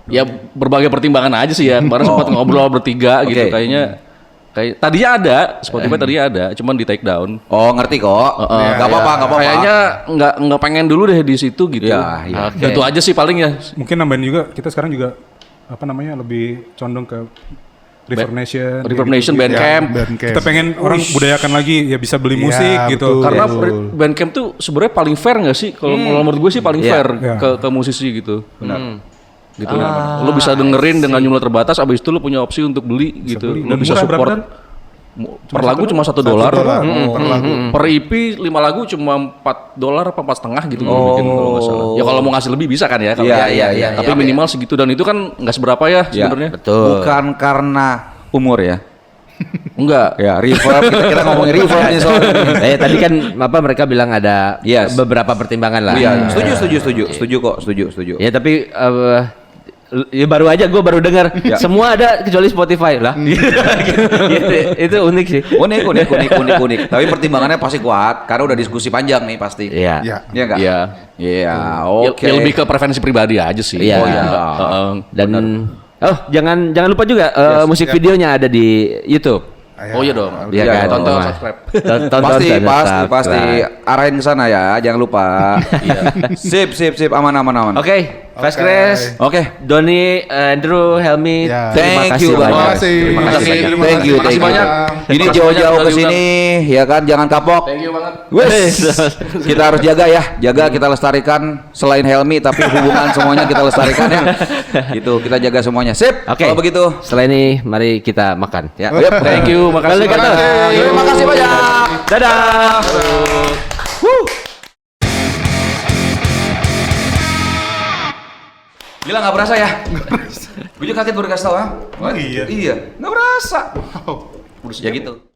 Ya berbagai pertimbangan aja sih ya. Kemarin sempat ngobrol bertiga gitu Oke. kayaknya. Kayak tadinya ada, Spotify tadinya ada, cuman di take down. Oh, ngerti kok. Enggak apa-apa. Kayaknya nggak pengen dulu deh di situ gitu. Ya, iya. Oke. Itu aja sih paling ya. Mungkin nambahin juga kita sekarang juga lebih condong ke Reverb Nation. Reverb kayak Nation, gitu. Bandcamp. Bandcamp. Kita pengen orang budayakan lagi ya bisa beli Iya, musik gitu. betul. Karena Betul. Bandcamp tuh sebenarnya paling fair nggak sih? Kalau menurut gue sih paling Iya. fair Iya. ke musisi gitu. Benar. Gitu. Lu bisa dengerin dengan jumlah terbatas, abis itu lu punya opsi untuk beli gitu. beli. Lu Dan bisa murah, support. berapa, Per lagu cuma $1. per lagu. Per EP 5 lagu cuma $4 apa 4,5 gitu gua bikin kalau nggak salah. Ya kalau mau ngasih lebih bisa kan ya. Kalau Iya, Tapi minimal segitu dan itu kan nggak seberapa ya sebenarnya. Betul. Bukan karena umur ya. Enggak. Ya, reverb kita ngomongin reverb nih soalnya. Tadi kan mereka bilang ada Yes. beberapa pertimbangan lah. Iya, setuju kok, setuju. Ya tapi ya baru aja gue baru dengar Ya. semua ada kecuali Spotify lah. Itu unik sih. Unik. Tapi pertimbangannya pasti kuat karena udah diskusi panjang nih pasti. Iya. Ya. Iya enggak? Iya. Iya, Ya, oke. ya lebih ke preferensi pribadi aja sih. Iya. Oh iya. Dan jangan lupa juga musik videonya ada di YouTube. Oh iya dong. Iya kan? Tonton, Wah. subscribe. Tonton Pasti dan pasti subscribe. arahin ke sana ya, jangan lupa. Sip, aman. Oke, Fast Crash. Oke. Doni, Andrew, Helmi, Ya. terima Thank kasih you banyak. banyak. Terima kasih. Thank you. Makasih banyak. Ini Makasih jauh-jauh banyak ke udah sini ya kan, jangan kapok. Thank you banget. Wes, kita harus jaga ya, kita lestarikan selain Helmi tapi hubungan semuanya kita lestarikan ya. Gitu, kita jaga semuanya. Sip. Oke. Kalau begitu. Setelah ini mari kita makan ya. Yep. Thank you, makasih. Balik banyak. Terima kasih banyak. Dadah. Gila nggak berasa ya? Gue juga kaget baru kasih tau ah. Oh, iya. Iya, nggak berasa. Ya gitu.